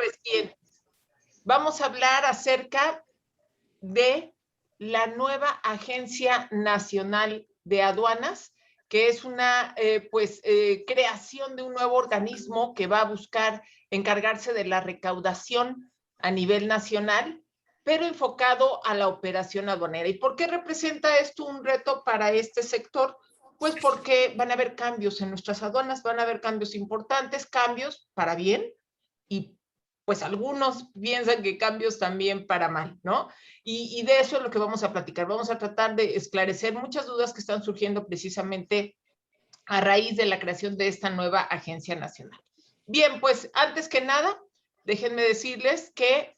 Pues bien, vamos a hablar acerca de la nueva Agencia Nacional de Aduanas, que es una creación de un nuevo organismo que va a buscar encargarse de la recaudación a nivel nacional, pero enfocado a la operación aduanera. ¿Y por qué representa esto un reto para este sector? Pues porque van a haber cambios en nuestras aduanas, van a haber cambios importantes, cambios para bien, y pues algunos piensan que cambios también para mal, ¿no? Y de eso es lo que vamos a platicar. Vamos a tratar de esclarecer muchas dudas que están surgiendo precisamente a raíz de la creación de esta nueva agencia nacional. Bien, pues antes que nada, déjenme decirles que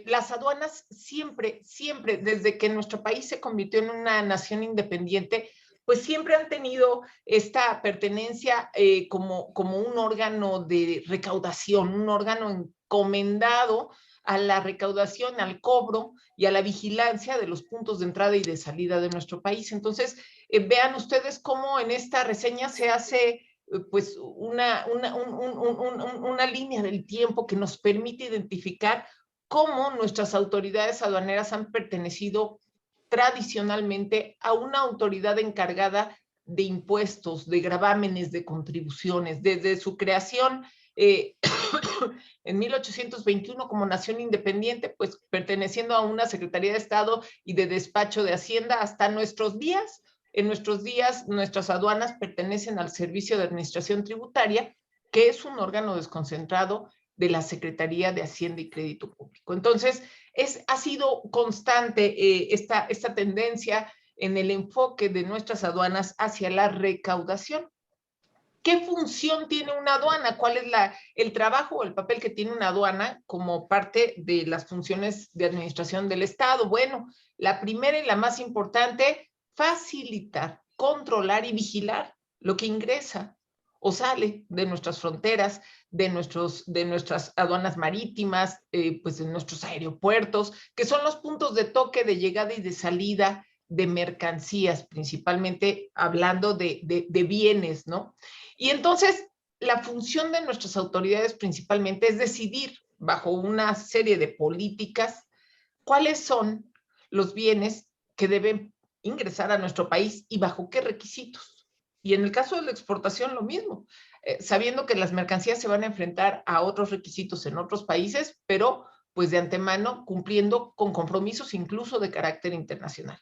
las aduanas siempre, desde que nuestro país se convirtió en una nación independiente, pues siempre han tenido esta pertenencia como un órgano de recaudación, un órgano encomendado a la recaudación, al cobro y a la vigilancia de los puntos de entrada y de salida de nuestro país. Entonces, vean ustedes cómo en esta reseña se hace pues una línea del tiempo que nos permite identificar cómo nuestras autoridades aduaneras han pertenecido tradicionalmente a una autoridad encargada de impuestos, de gravámenes, de contribuciones, desde su creación en 1821 como nación independiente, pues perteneciendo a una Secretaría de Estado y de Despacho de Hacienda hasta nuestros días. En nuestros días, nuestras aduanas pertenecen al Servicio de Administración Tributaria, que es un órgano desconcentrado de la Secretaría de Hacienda y Crédito Público. Entonces, ha sido constante esta tendencia en el enfoque de nuestras aduanas hacia la recaudación. ¿Qué función tiene una aduana? ¿Cuál es el trabajo o el papel que tiene una aduana como parte de las funciones de administración del Estado? Bueno, la primera y la más importante, facilitar, controlar y vigilar lo que ingresa o sale de nuestras fronteras, de nuestras aduanas marítimas, pues de nuestros aeropuertos, que son los puntos de toque de llegada y de salida de mercancías, principalmente hablando de bienes, ¿no? Y entonces, la función de nuestras autoridades principalmente es decidir, bajo una serie de políticas, cuáles son los bienes que deben ingresar a nuestro país y bajo qué requisitos. Y en el caso de la exportación, lo mismo, sabiendo que las mercancías se van a enfrentar a otros requisitos en otros países, pero pues de antemano cumpliendo con compromisos incluso de carácter internacional.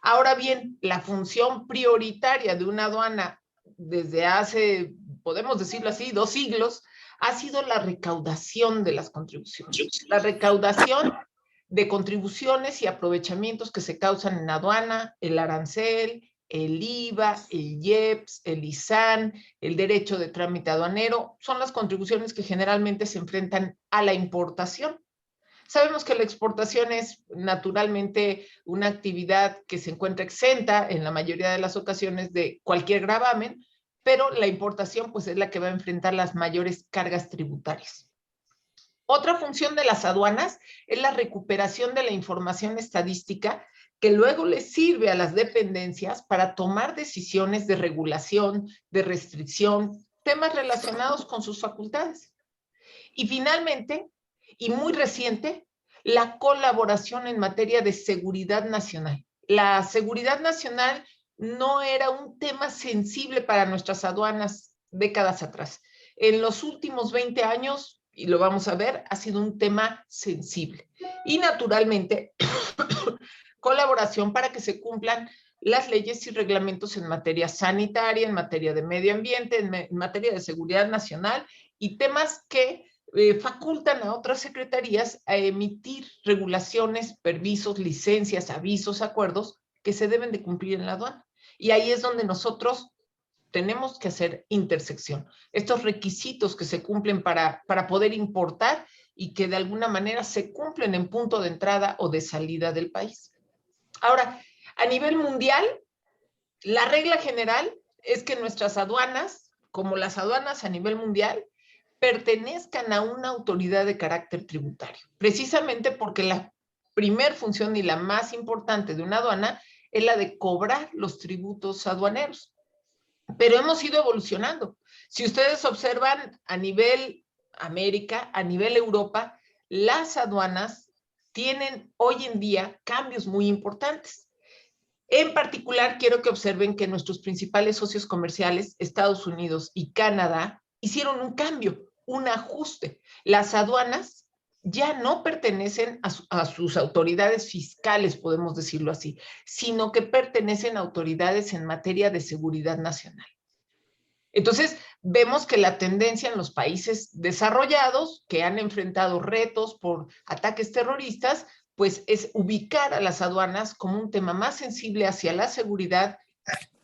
Ahora bien, la función prioritaria de una aduana desde hace, podemos decirlo así, 2 siglos, ha sido la recaudación de las contribuciones. La recaudación de contribuciones y aprovechamientos que se causan en aduana, el arancel, el IVA, el IEPS, el ISAN, el derecho de trámite aduanero, son las contribuciones que generalmente se enfrentan a la importación. Sabemos que la exportación es naturalmente una actividad que se encuentra exenta en la mayoría de las ocasiones de cualquier gravamen, pero la importación pues es la que va a enfrentar las mayores cargas tributarias. Otra función de las aduanas es la recuperación de la información estadística que luego les sirve a las dependencias para tomar decisiones de regulación, de restricción, temas relacionados con sus facultades. Y finalmente, y muy reciente, la colaboración en materia de seguridad nacional. La seguridad nacional no era un tema sensible para nuestras aduanas décadas atrás. En los últimos 20 años, y lo vamos a ver, ha sido un tema sensible. Y naturalmente, colaboración para que se cumplan las leyes y reglamentos en materia sanitaria, en materia de medio ambiente, en materia de seguridad nacional y temas que facultan a otras secretarías a emitir regulaciones, permisos, licencias, avisos, acuerdos que se deben de cumplir en la aduana. Y ahí es donde nosotros tenemos que hacer intersección. Estos requisitos que se cumplen para poder importar y que de alguna manera se cumplen en punto de entrada o de salida del país. Ahora, a nivel mundial, la regla general es que nuestras aduanas, como las aduanas a nivel mundial, pertenezcan a una autoridad de carácter tributario, precisamente porque la primer función y la más importante de una aduana es la de cobrar los tributos aduaneros. Pero hemos ido evolucionando. Si ustedes observan a nivel América, a nivel Europa, las aduanas tienen hoy en día cambios muy importantes. En particular, quiero que observen que nuestros principales socios comerciales, Estados Unidos y Canadá, hicieron un cambio, un ajuste. Las aduanas ya no pertenecen a sus autoridades fiscales, podemos decirlo así, sino que pertenecen a autoridades en materia de seguridad nacional. Entonces, vemos que la tendencia en los países desarrollados que han enfrentado retos por ataques terroristas, pues es ubicar a las aduanas como un tema más sensible hacia la seguridad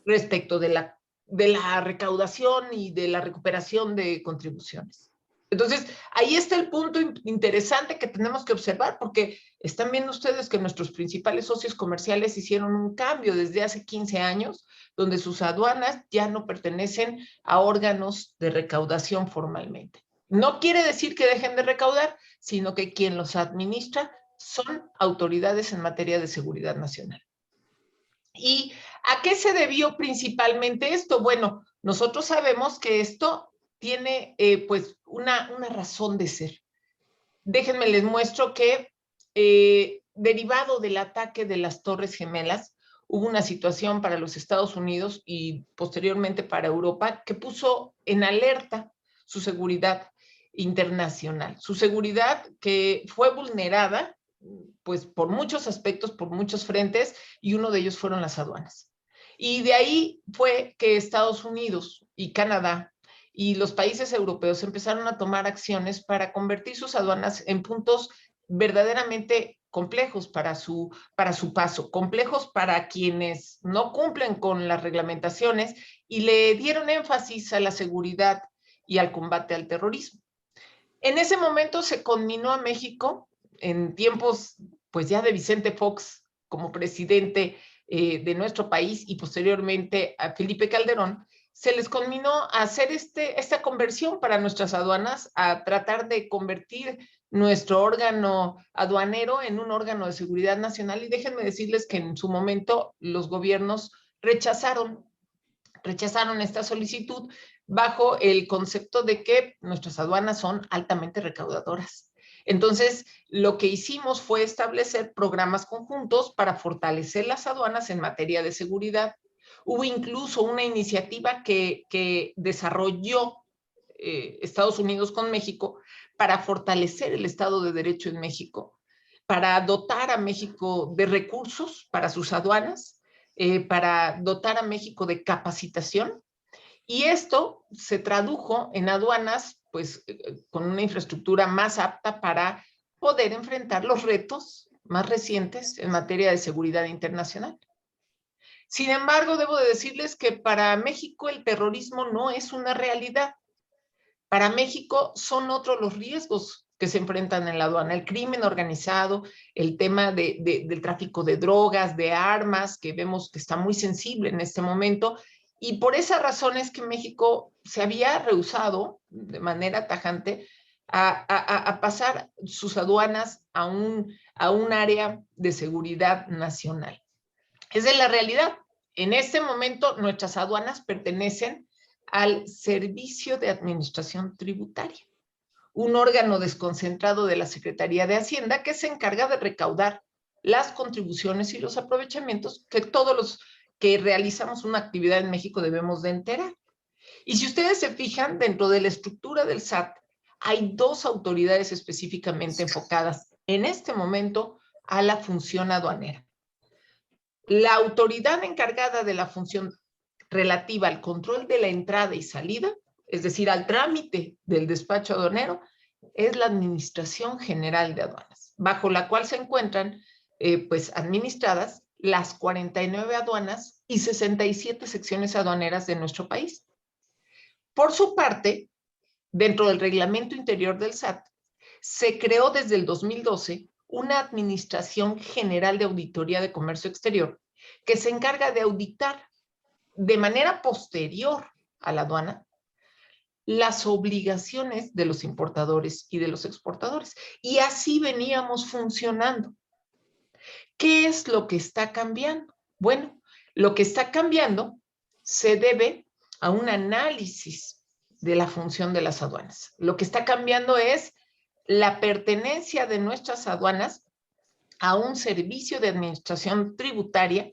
respecto de la recaudación y de la recuperación de contribuciones. Entonces, ahí está el punto interesante que tenemos que observar, porque están viendo ustedes que nuestros principales socios comerciales hicieron un cambio desde hace 15 años, donde sus aduanas ya no pertenecen a órganos de recaudación formalmente. No quiere decir que dejen de recaudar, sino que quien los administra son autoridades en materia de seguridad nacional. ¿Y a qué se debió principalmente esto? Bueno, nosotros sabemos que esto tiene pues una razón de ser. Déjenme les muestro que derivado del ataque de las Torres Gemelas, hubo una situación para los Estados Unidos y posteriormente para Europa que puso en alerta su seguridad internacional, su seguridad que fue vulnerada pues por muchos aspectos, por muchos frentes, y uno de ellos fueron las aduanas. Y de ahí fue que Estados Unidos y Canadá y los países europeos empezaron a tomar acciones para convertir sus aduanas en puntos verdaderamente complejos para su paso, complejos para quienes no cumplen con las reglamentaciones, y le dieron énfasis a la seguridad y al combate al terrorismo. En ese momento se conminó a México, en tiempos pues ya de Vicente Fox como presidente de nuestro país y posteriormente a Felipe Calderón, se les conminó a hacer esta conversión para nuestras aduanas, a tratar de convertir nuestro órgano aduanero en un órgano de seguridad nacional. Y déjenme decirles que en su momento los gobiernos rechazaron esta solicitud bajo el concepto de que nuestras aduanas son altamente recaudadoras. Entonces, lo que hicimos fue establecer programas conjuntos para fortalecer las aduanas en materia de seguridad. Hubo incluso una iniciativa que desarrolló Estados Unidos con México para fortalecer el Estado de Derecho en México, para dotar a México de recursos para sus aduanas, para dotar a México de capacitación. Y esto se tradujo en aduanas, pues, con una infraestructura más apta para poder enfrentar los retos más recientes en materia de seguridad internacional. Sin embargo, debo de decirles que para México el terrorismo no es una realidad. Para México son otros los riesgos que se enfrentan en la aduana: el crimen organizado, el tema del tráfico de drogas, de armas, que vemos que está muy sensible en este momento. Y por esa razón es que México se había rehusado de manera tajante a pasar sus aduanas a un área de seguridad nacional. Esa es la realidad. En este momento nuestras aduanas pertenecen al Servicio de Administración Tributaria, un órgano desconcentrado de la Secretaría de Hacienda que se encarga de recaudar las contribuciones y los aprovechamientos que todos los que realizamos una actividad en México debemos de enterar. Y si ustedes se fijan, dentro de la estructura del SAT hay dos autoridades específicamente enfocadas en este momento a la función aduanera. La autoridad encargada de la función relativa al control de la entrada y salida, es decir, al trámite del despacho aduanero, es la Administración General de Aduanas, bajo la cual se encuentran pues administradas las 49 aduanas y 67 secciones aduaneras de nuestro país. Por su parte, dentro del reglamento interior del SAT, se creó desde el 2012 una Administración General de Auditoría de Comercio Exterior que se encarga de auditar de manera posterior a la aduana las obligaciones de los importadores y de los exportadores. Y así veníamos funcionando. ¿Qué es lo que está cambiando? Bueno, lo que está cambiando se debe a un análisis de la función de las aduanas. Lo que está cambiando es la pertenencia de nuestras aduanas a un servicio de administración tributaria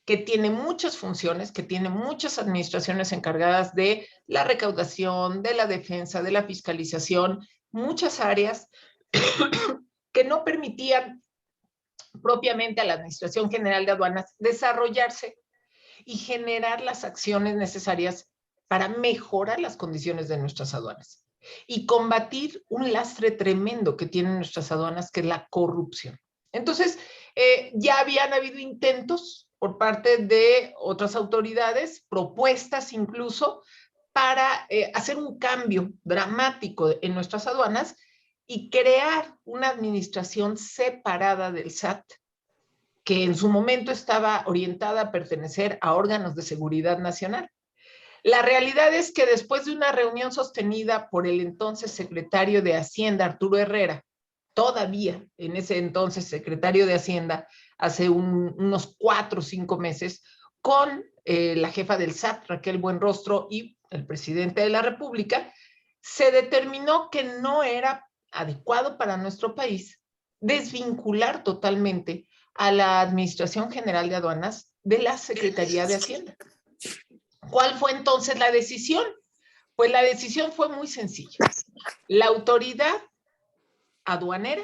que tiene muchas funciones, que tiene muchas administraciones encargadas de la recaudación, de la defensa, de la fiscalización, muchas áreas que no permitían propiamente a la Administración General de Aduanas desarrollarse y generar las acciones necesarias para mejorar las condiciones de nuestras aduanas y combatir un lastre tremendo que tienen nuestras aduanas, que es la corrupción. Entonces, ya habían habido intentos por parte de otras autoridades, propuestas incluso, para hacer un cambio dramático en nuestras aduanas y crear una administración separada del SAT, que en su momento estaba orientada a pertenecer a órganos de seguridad nacional. La realidad es que después de una reunión sostenida por el entonces secretario de Hacienda, Arturo Herrera, todavía en ese entonces secretario de Hacienda, hace unos 4 o 5 meses, con la jefa del SAT, Raquel Buenrostro, y el presidente de la República, se determinó que no era adecuado para nuestro país desvincular totalmente a la Administración General de Aduanas de la Secretaría de Hacienda. ¿Cuál fue entonces la decisión? Pues la decisión fue muy sencilla. La autoridad aduanera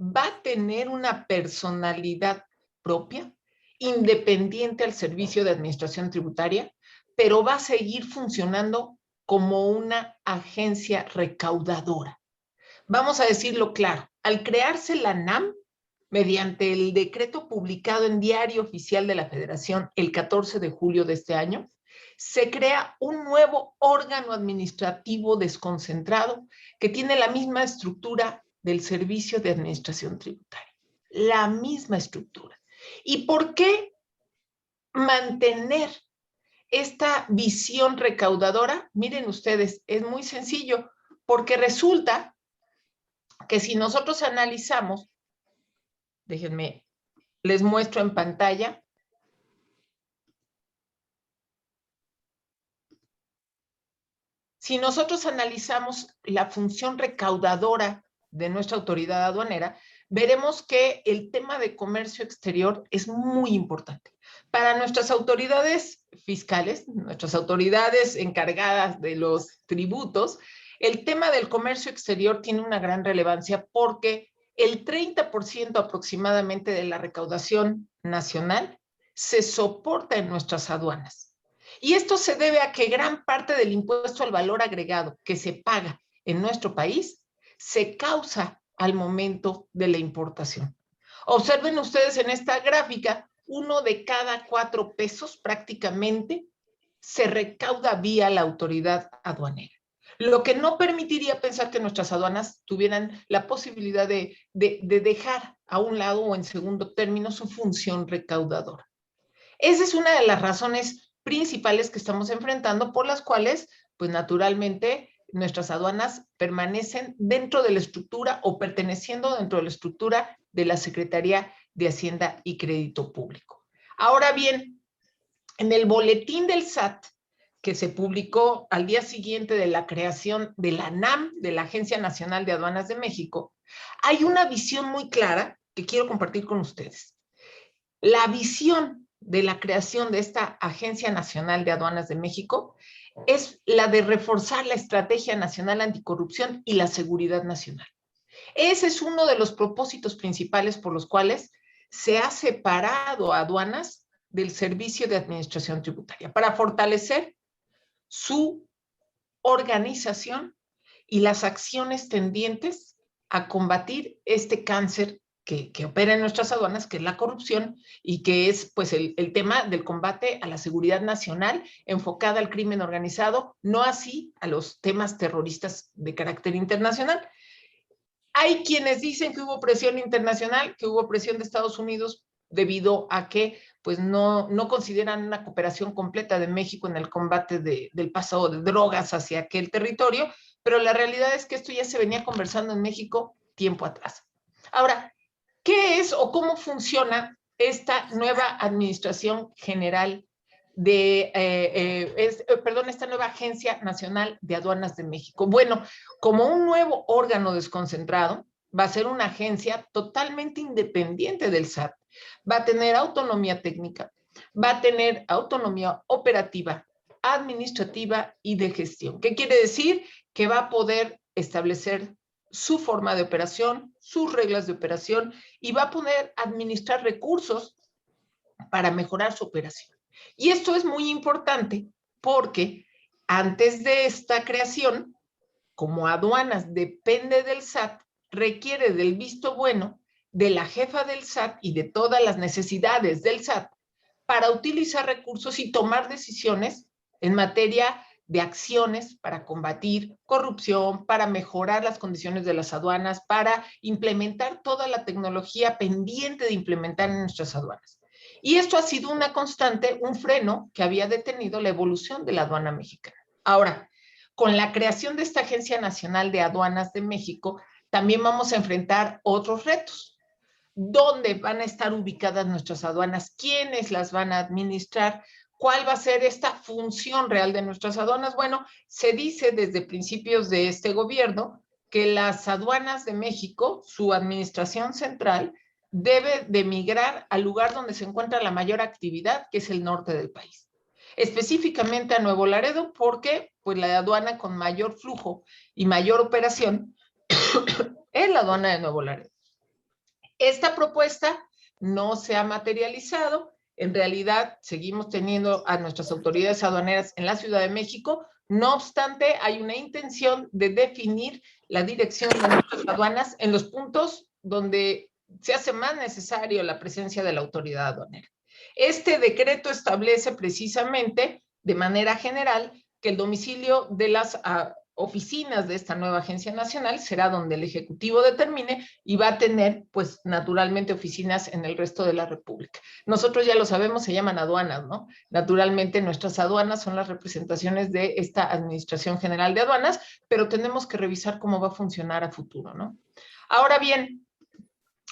va a tener una personalidad propia, independiente al servicio de administración tributaria, pero va a seguir funcionando como una agencia recaudadora. Vamos a decirlo claro, al crearse la NAM, mediante el decreto publicado en Diario Oficial de la Federación el 14 de julio de este año, se crea un nuevo órgano administrativo desconcentrado que tiene la misma estructura del Servicio de Administración Tributaria. La misma estructura. ¿Y por qué mantener esta visión recaudadora? Miren ustedes, es muy sencillo, porque resulta que si nosotros analizamos, déjenme, les muestro en pantalla. Si nosotros analizamos la función recaudadora de nuestra autoridad aduanera, veremos que el tema de comercio exterior es muy importante. Para nuestras autoridades fiscales, nuestras autoridades encargadas de los tributos, el tema del comercio exterior tiene una gran relevancia porque el 30% aproximadamente de la recaudación nacional se soporta en nuestras aduanas. Y esto se debe a que gran parte del impuesto al valor agregado que se paga en nuestro país se causa al momento de la importación. Observen ustedes en esta gráfica, 1 de cada 4 pesos prácticamente se recauda vía la autoridad aduanera. Lo que no permitiría pensar que nuestras aduanas tuvieran la posibilidad de dejar a un lado o en segundo término su función recaudadora. Esa es una de las razones principales que estamos enfrentando, por las cuales, pues naturalmente, nuestras aduanas permanecen dentro de la estructura o perteneciendo dentro de la estructura de la Secretaría de Hacienda y Crédito Público. Ahora bien, en el boletín del SAT, que se publicó al día siguiente de la creación de la NAM, de la Agencia Nacional de Aduanas de México, hay una visión muy clara que quiero compartir con ustedes. La visión de la creación de esta Agencia Nacional de Aduanas de México es la de reforzar la Estrategia Nacional Anticorrupción y la seguridad nacional. Ese es uno de los propósitos principales por los cuales se ha separado a aduanas del Servicio de Administración Tributaria, para fortalecer su organización y las acciones tendientes a combatir este cáncer que opera en nuestras aduanas, que es la corrupción, y que es pues el tema del combate a la seguridad nacional enfocada al crimen organizado, no así a los temas terroristas de carácter internacional. Hay quienes dicen que hubo presión internacional, que hubo presión de Estados Unidos debido a que pues no consideran una cooperación completa de México en el combate del paso de drogas hacia aquel territorio, pero la realidad es que esto ya se venía conversando en México tiempo atrás. Ahora, ¿qué es o cómo funciona esta nueva Administración General esta nueva Agencia Nacional de Aduanas de México? Bueno, como un nuevo órgano desconcentrado, va a ser una agencia totalmente independiente del SAT. Va a tener autonomía técnica, va a tener autonomía operativa, administrativa y de gestión. ¿Qué quiere decir? Que va a poder establecer su forma de operación, sus reglas de operación y va a poder administrar recursos para mejorar su operación. Y esto es muy importante porque antes de esta creación, como aduanas depende del SAT, requiere del visto bueno de la jefa del SAT y de todas las necesidades del SAT para utilizar recursos y tomar decisiones en materia de acciones para combatir corrupción, para mejorar las condiciones de las aduanas, para implementar toda la tecnología pendiente de implementar en nuestras aduanas. Y esto ha sido una constante, un freno que había detenido la evolución de la aduana mexicana. Ahora, con la creación de esta Agencia Nacional de Aduanas de México, también vamos a enfrentar otros retos. ¿Dónde van a estar ubicadas nuestras aduanas? ¿Quiénes las van a administrar? ¿Cuál va a ser esta función real de nuestras aduanas? Bueno, se dice desde principios de este gobierno que las aduanas de México, su administración central, debe de migrar al lugar donde se encuentra la mayor actividad, que es el norte del país. Específicamente a Nuevo Laredo, porque pues la aduana con mayor flujo y mayor operación es la aduana de Nuevo Laredo. Esta propuesta no se ha materializado. En realidad, seguimos teniendo a nuestras autoridades aduaneras en la Ciudad de México. No obstante, hay una intención de definir la dirección de nuestras aduanas en los puntos donde se hace más necesario la presencia de la autoridad aduanera. Este decreto establece precisamente, de manera general, que el domicilio de las oficinas de esta nueva agencia nacional será donde el Ejecutivo determine y va a tener, pues, naturalmente oficinas en el resto de la República. Nosotros ya lo sabemos, se llaman aduanas, ¿no? Naturalmente nuestras aduanas son las representaciones de esta Administración General de Aduanas, pero tenemos que revisar cómo va a funcionar a futuro, ¿no? Ahora bien,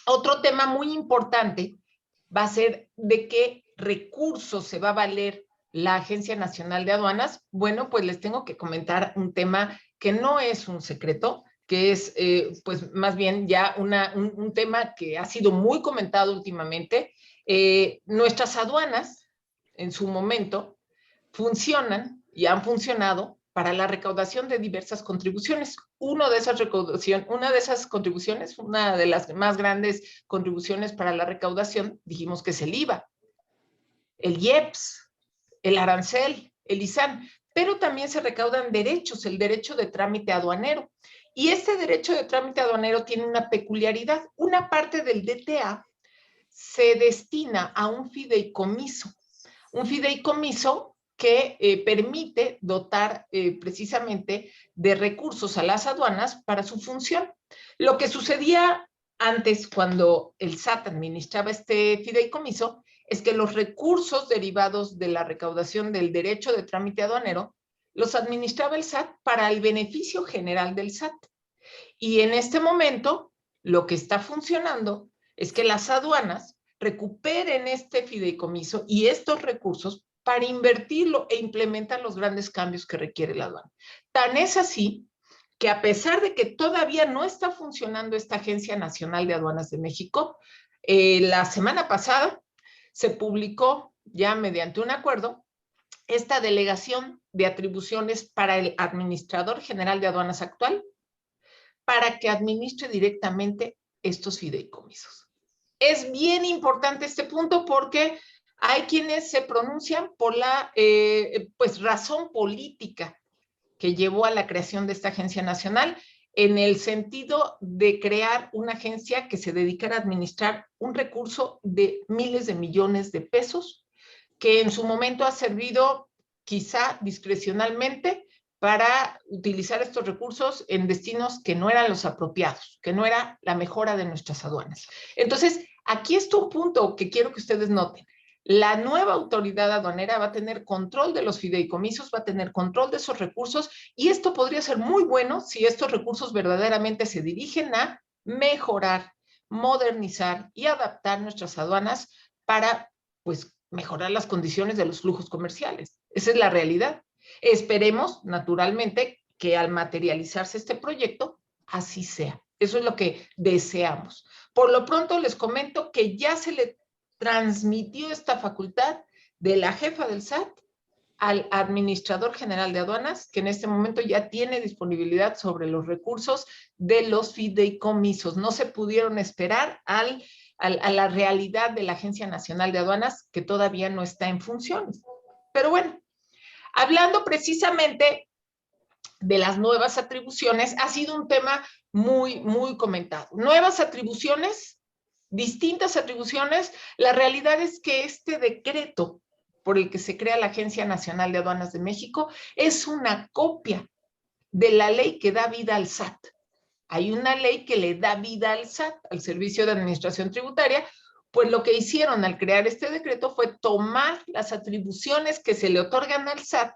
otro tema muy importante va a ser de qué recursos se va a valer la Agencia Nacional de Aduanas. Bueno, pues les tengo que comentar un tema que no es un secreto, que es pues más bien ya un tema que ha sido muy comentado últimamente. Nuestras aduanas en su momento funcionan y han funcionado para la recaudación de diversas contribuciones. Una de esas contribuciones, una de las más grandes contribuciones para la recaudación, dijimos que es el IVA, el IEPS, el arancel, el ISAN, pero también se recaudan derechos, el derecho de trámite aduanero. Y este derecho de trámite aduanero tiene una peculiaridad. Una parte del DTA se destina a un fideicomiso que permite dotar precisamente de recursos a las aduanas para su función. Lo que sucedía antes, cuando el SAT administraba este fideicomiso, es que los recursos derivados de la recaudación del derecho de trámite aduanero los administraba el SAT para el beneficio general del SAT. Y en este momento, lo que está funcionando es que las aduanas recuperen este fideicomiso y estos recursos para invertirlo e implementar los grandes cambios que requiere la aduana. Tan es así que a pesar de que todavía no está funcionando esta Agencia Nacional de Aduanas de México, la semana pasada se publicó ya mediante un acuerdo esta delegación de atribuciones para el Administrador General de Aduanas actual para que administre directamente estos fideicomisos. Es bien importante este punto porque hay quienes se pronuncian por la pues razón política que llevó a la creación de esta agencia nacional, en el sentido de crear una agencia que se dedicara a administrar un recurso de miles de millones de pesos, que en su momento ha servido quizá discrecionalmente para utilizar estos recursos en destinos que no eran los apropiados, que no era la mejora de nuestras aduanas. Entonces, aquí está un punto que quiero que ustedes noten. La nueva autoridad aduanera va a tener control de los fideicomisos, va a tener control de esos recursos y esto podría ser muy bueno si estos recursos verdaderamente se dirigen a mejorar, modernizar y adaptar nuestras aduanas para, pues, mejorar las condiciones de los flujos comerciales. Esa es la realidad. Esperemos, naturalmente, que al materializarse este proyecto, así sea. Eso es lo que deseamos. Por lo pronto les comento que ya se le transmitió esta facultad de la jefa del SAT al administrador general de aduanas, que en este momento ya tiene disponibilidad sobre los recursos de los fideicomisos. No se pudieron esperar a la realidad de la Agencia Nacional de Aduanas, que todavía no está en funciones. Pero bueno, hablando precisamente de las nuevas atribuciones, ha sido un tema muy, muy comentado. Nuevas atribuciones, distintas atribuciones. La realidad es que este decreto por el que se crea la Agencia Nacional de Aduanas de México es una copia de la ley que da vida al SAT. Hay una ley que le da vida al SAT, al Servicio de Administración Tributaria, pues lo que hicieron al crear este decreto fue tomar las atribuciones que se le otorgan al SAT,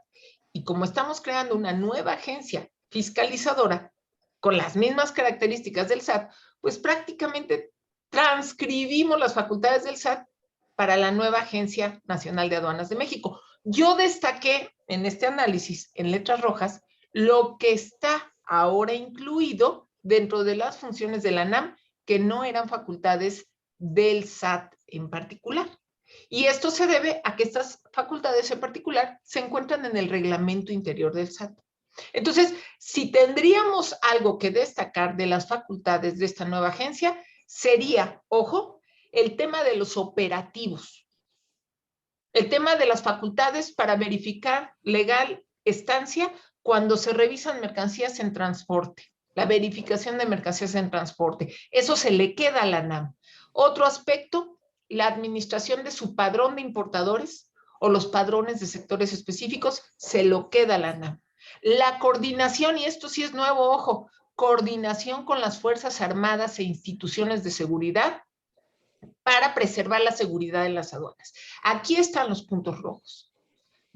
y como estamos creando una nueva agencia fiscalizadora con las mismas características del SAT, pues prácticamente transcribimos las facultades del SAT para la nueva Agencia Nacional de Aduanas de México. Yo destaqué en este análisis, en letras rojas, lo que está ahora incluido dentro de las funciones de la ANAM, que no eran facultades del SAT en particular. Y esto se debe a que estas facultades en particular se encuentran en el reglamento interior del SAT. Entonces, si tendríamos algo que destacar de las facultades de esta nueva agencia, sería, ojo, el tema de los operativos, el tema de las facultades para verificar legal estancia cuando se revisan mercancías en transporte, la verificación de mercancías en transporte. Eso se le queda a la ANAM. Otro aspecto, la administración de su padrón de importadores o los padrones de sectores específicos, se lo queda a la ANAM. La coordinación, y esto sí es nuevo, ojo, coordinación con las Fuerzas Armadas e instituciones de seguridad para preservar la seguridad en las aduanas. Aquí están los puntos rojos.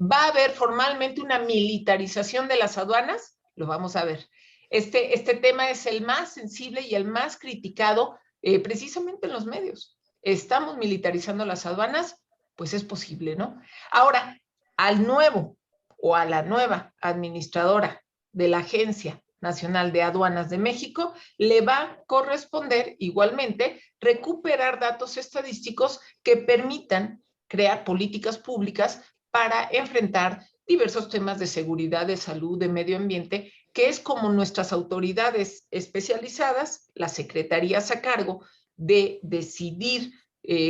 ¿Va a haber formalmente una militarización de las aduanas? Lo vamos a ver. Este tema es el más sensible y el más criticado precisamente en los medios. ¿Estamos militarizando las aduanas? Pues es posible, ¿no? Ahora, al nuevo o a la nueva administradora de la Agencia Nacional de Aduanas de México, le va a corresponder igualmente recuperar datos estadísticos que permitan crear políticas públicas para enfrentar diversos temas de seguridad, de salud, de medio ambiente, que es como nuestras autoridades especializadas, las secretarías a cargo de decidir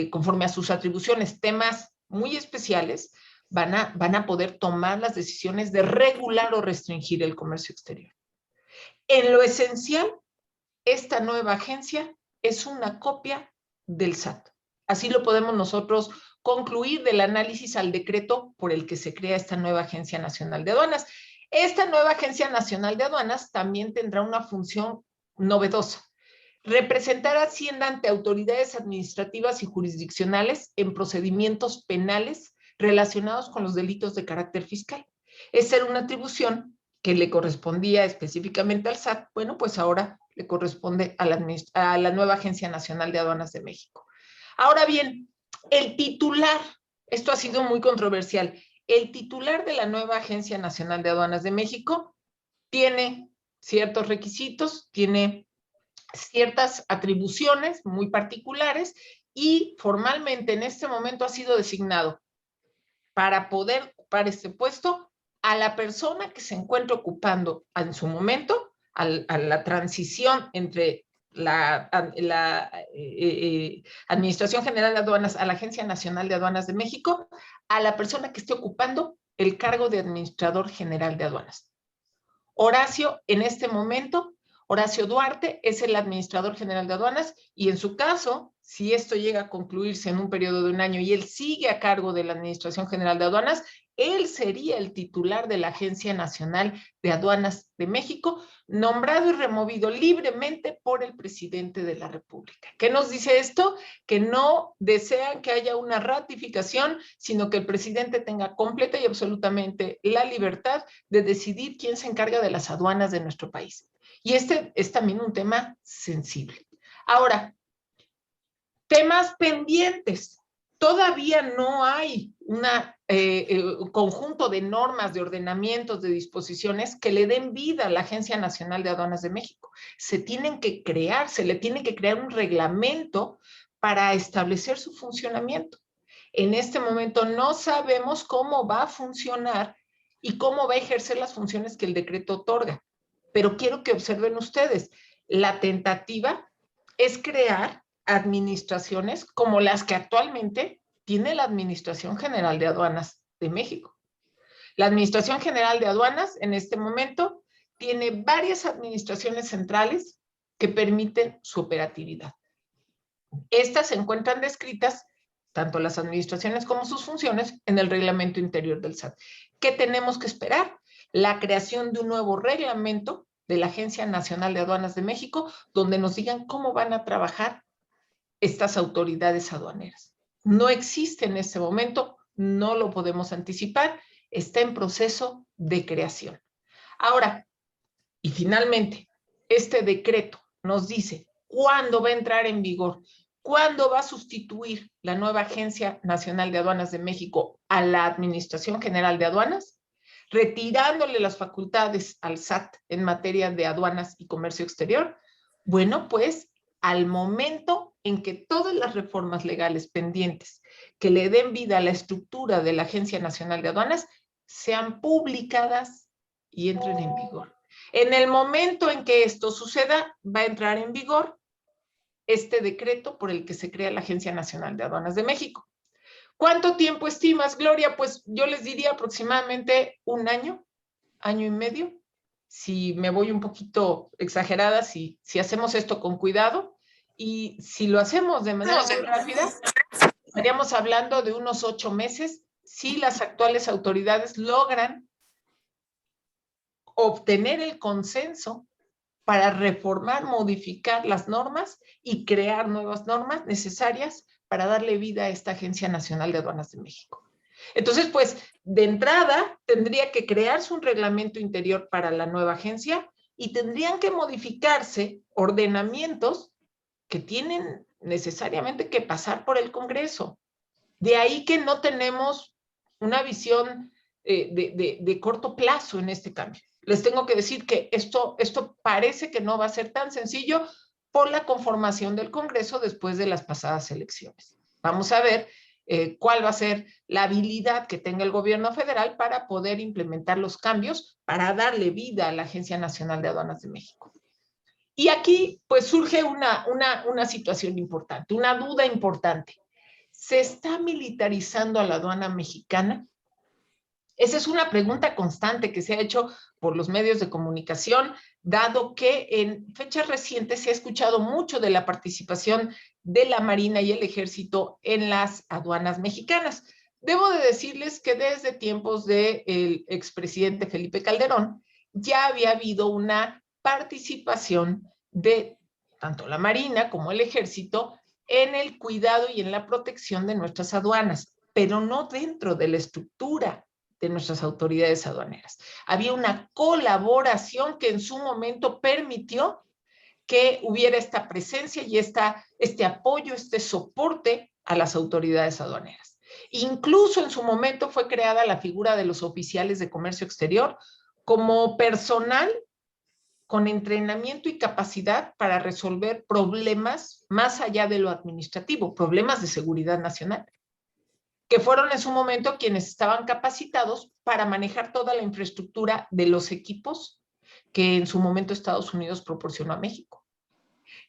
conforme a sus atribuciones temas muy especiales, van a poder tomar las decisiones de regular o restringir el comercio exterior. En lo esencial, esta nueva agencia es una copia del SAT. Así lo podemos nosotros concluir del análisis al decreto por el que se crea esta nueva Agencia Nacional de Aduanas. Esta nueva Agencia Nacional de Aduanas también tendrá una función novedosa: representar a Hacienda ante autoridades administrativas y jurisdiccionales en procedimientos penales relacionados con los delitos de carácter fiscal. Esa era una atribución que le correspondía específicamente al SAT. Bueno, pues ahora le corresponde a la nueva Agencia Nacional de Aduanas de México. Ahora bien, el titular, esto ha sido muy controversial, el titular de la nueva Agencia Nacional de Aduanas de México tiene ciertos requisitos, tiene ciertas atribuciones muy particulares y formalmente en este momento ha sido designado para poder ocupar este puesto a la persona que se encuentra ocupando en su momento, a la transición entre la Administración General de Aduanas a la Agencia Nacional de Aduanas de México, a la persona que esté ocupando el cargo de Administrador General de Aduanas. Horacio, en este momento, Horacio Duarte es el Administrador General de Aduanas y en su caso, si esto llega a concluirse en un periodo de un año y él sigue a cargo de la Administración General de Aduanas, él sería el titular de la Agencia Nacional de Aduanas de México, nombrado y removido libremente por el presidente de la República. ¿Qué nos dice esto? Que no desean que haya una ratificación, sino que el presidente tenga completa y absolutamente la libertad de decidir quién se encarga de las aduanas de nuestro país. Y este es también un tema sensible. Ahora, temas pendientes. Todavía no hay un conjunto de normas, de ordenamientos, de disposiciones que le den vida a la Agencia Nacional de Aduanas de México. Se le tiene que crear un reglamento para establecer su funcionamiento. En este momento no sabemos cómo va a funcionar y cómo va a ejercer las funciones que el decreto otorga. Pero quiero que observen ustedes, la tentativa es crear administraciones como las que actualmente tiene la Administración General de Aduanas de México. La Administración General de Aduanas en este momento tiene varias administraciones centrales que permiten su operatividad. Estas se encuentran descritas, tanto las administraciones como sus funciones, en el reglamento interior del SAT. ¿Qué tenemos que esperar? La creación de un nuevo reglamento de la Agencia Nacional de Aduanas de México, donde nos digan cómo van a trabajar estas autoridades aduaneras. No existe en este momento, no lo podemos anticipar, está en proceso de creación. Ahora, y finalmente, este decreto nos dice cuándo va a entrar en vigor, cuándo va a sustituir la nueva Agencia Nacional de Aduanas de México a la Administración General de Aduanas, retirándole las facultades al SAT en materia de aduanas y comercio exterior. Bueno, pues al momento en que todas las reformas legales pendientes que le den vida a la estructura de la Agencia Nacional de Aduanas sean publicadas y entren en vigor. En el momento en que esto suceda, va a entrar en vigor este decreto por el que se crea la Agencia Nacional de Aduanas de México. ¿Cuánto tiempo estimas, Gloria? Pues yo les diría aproximadamente un año, año y medio. Si me voy un poquito exagerada, si hacemos esto con cuidado, y si lo hacemos de manera muy rápida, estaríamos hablando de unos 8 meses si las actuales autoridades logran obtener el consenso para reformar, modificar las normas y crear nuevas normas necesarias para darle vida a esta Agencia Nacional de Aduanas de México. Entonces, pues, de entrada, tendría que crearse un reglamento interior para la nueva agencia y tendrían que modificarse ordenamientos que tienen necesariamente que pasar por el Congreso. De ahí que no tenemos una visión de corto plazo en este cambio. Les tengo que decir que esto parece que no va a ser tan sencillo por la conformación del Congreso después de las pasadas elecciones. Vamos a ver cuál va a ser la habilidad que tenga el gobierno federal para poder implementar los cambios para darle vida a la Agencia Nacional de Aduanas de México. Y aquí pues surge una situación importante, una duda importante. ¿Se está militarizando a la aduana mexicana? Esa es una pregunta constante que se ha hecho por los medios de comunicación, dado que en fechas recientes se ha escuchado mucho de la participación de la Marina y el Ejército en las aduanas mexicanas. Debo de decirles que desde tiempos del expresidente Felipe Calderón ya había habido una participación de tanto la Marina como el Ejército en el cuidado y en la protección de nuestras aduanas, pero no dentro de la estructura de nuestras autoridades aduaneras. Había una colaboración que en su momento permitió que hubiera esta presencia y este apoyo, este soporte a las autoridades aduaneras. Incluso en su momento fue creada la figura de los oficiales de comercio exterior como personal con entrenamiento y capacidad para resolver problemas más allá de lo administrativo, problemas de seguridad nacional, que fueron en su momento quienes estaban capacitados para manejar toda la infraestructura de los equipos que en su momento Estados Unidos proporcionó a México.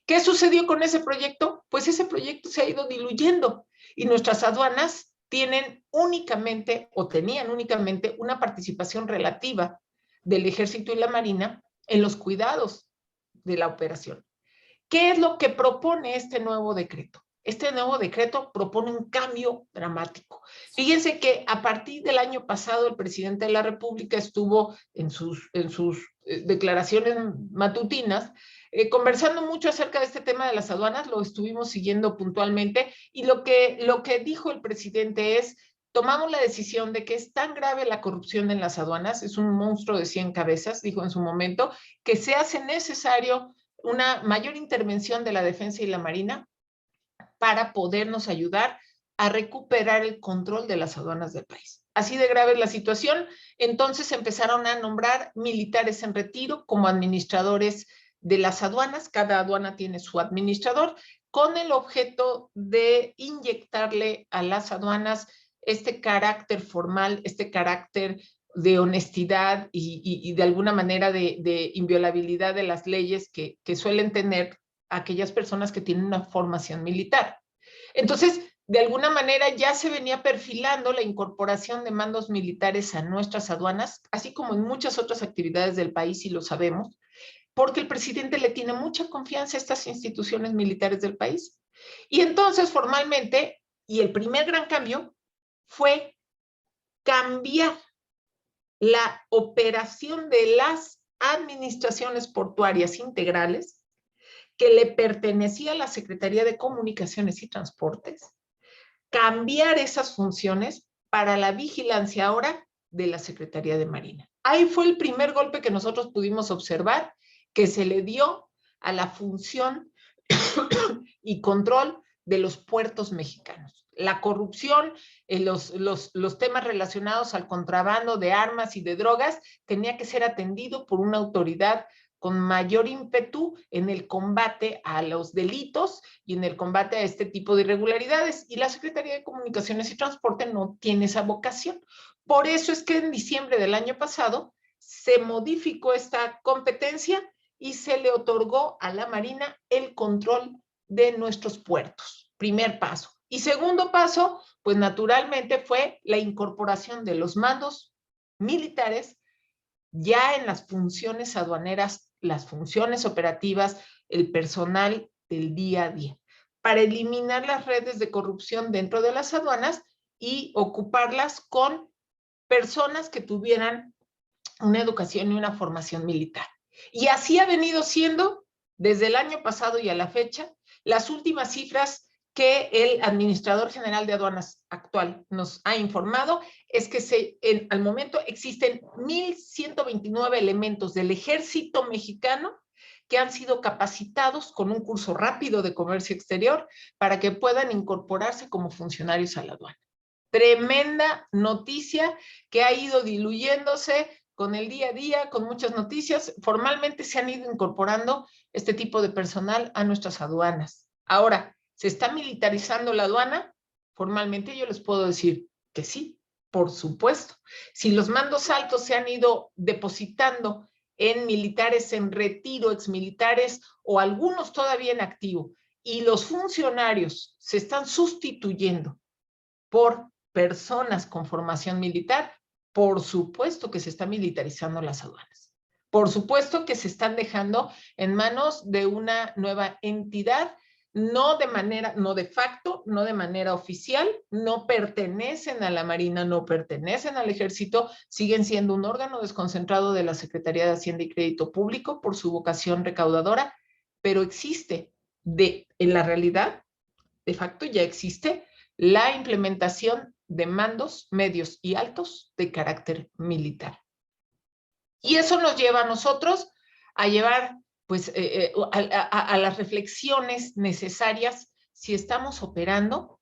¿Qué sucedió con ese proyecto? Pues ese proyecto se ha ido diluyendo y nuestras aduanas tienen únicamente o tenían únicamente una participación relativa del Ejército y la Marina en los cuidados de la operación. ¿Qué es lo que propone este nuevo decreto? Este nuevo decreto propone un cambio dramático. Fíjense que a partir del año pasado el presidente de la República estuvo en sus declaraciones matutinas conversando mucho acerca de este tema de las aduanas, lo estuvimos siguiendo puntualmente y lo que dijo el presidente es: tomamos la decisión de que es tan grave la corrupción en las aduanas, es un monstruo de 100 cabezas, dijo en su momento, que se hace necesario una mayor intervención de la defensa y la marina para podernos ayudar a recuperar el control de las aduanas del país. Así de grave es la situación. Entonces empezaron a nombrar militares en retiro como administradores de las aduanas. Cada aduana tiene su administrador, con el objeto de inyectarle a las aduanas este carácter formal, este carácter de honestidad y de alguna manera de inviolabilidad de las leyes que suelen tener aquellas personas que tienen una formación militar. Entonces, de alguna manera ya se venía perfilando la incorporación de mandos militares a nuestras aduanas, así como en muchas otras actividades del país, y lo sabemos, porque el presidente le tiene mucha confianza a estas instituciones militares del país. Y entonces, formalmente, y el primer gran cambio fue cambiar la operación de las administraciones portuarias integrales que le pertenecía a la Secretaría de Comunicaciones y Transportes, cambiar esas funciones para la vigilancia ahora de la Secretaría de Marina. Ahí fue el primer golpe que nosotros pudimos observar que se le dio a la función y control de los puertos mexicanos. La corrupción, los temas relacionados al contrabando de armas y de drogas tenía que ser atendido por una autoridad con mayor ímpetu en el combate a los delitos y en el combate a este tipo de irregularidades. Y la Secretaría de Comunicaciones y Transporte no tiene esa vocación. Por eso es que en diciembre del año pasado se modificó esta competencia y se le otorgó a la Marina el control de nuestros puertos. Primer paso. Y segundo paso, pues naturalmente fue la incorporación de los mandos militares ya en las funciones aduaneras, las funciones operativas, el personal del día a día, para eliminar las redes de corrupción dentro de las aduanas y ocuparlas con personas que tuvieran una educación y una formación militar. Y así ha venido siendo desde el año pasado y a la fecha. Las últimas cifras que el administrador general de aduanas actual nos ha informado es que al momento existen 1,129 elementos del ejército mexicano que han sido capacitados con un curso rápido de comercio exterior para que puedan incorporarse como funcionarios a la aduana. Tremenda noticia que ha ido diluyéndose con el día a día, con muchas noticias. Formalmente se han ido incorporando este tipo de personal a nuestras aduanas. Ahora, ¿se está militarizando la aduana? Formalmente yo les puedo decir que sí, por supuesto. Si los mandos altos se han ido depositando en militares en retiro, exmilitares o algunos todavía en activo, y los funcionarios se están sustituyendo por personas con formación militar, por supuesto que se está militarizando las aduanas. Por supuesto que se están dejando en manos de una nueva entidad, no de facto, no de manera oficial, no pertenecen a la Marina, no pertenecen al Ejército, siguen siendo un órgano desconcentrado de la Secretaría de Hacienda y Crédito Público por su vocación recaudadora, pero existe, en la realidad, de facto ya existe la implementación de mandos medios y altos de carácter militar. Y eso nos lleva a nosotros a llevar pues, a las reflexiones necesarias si estamos operando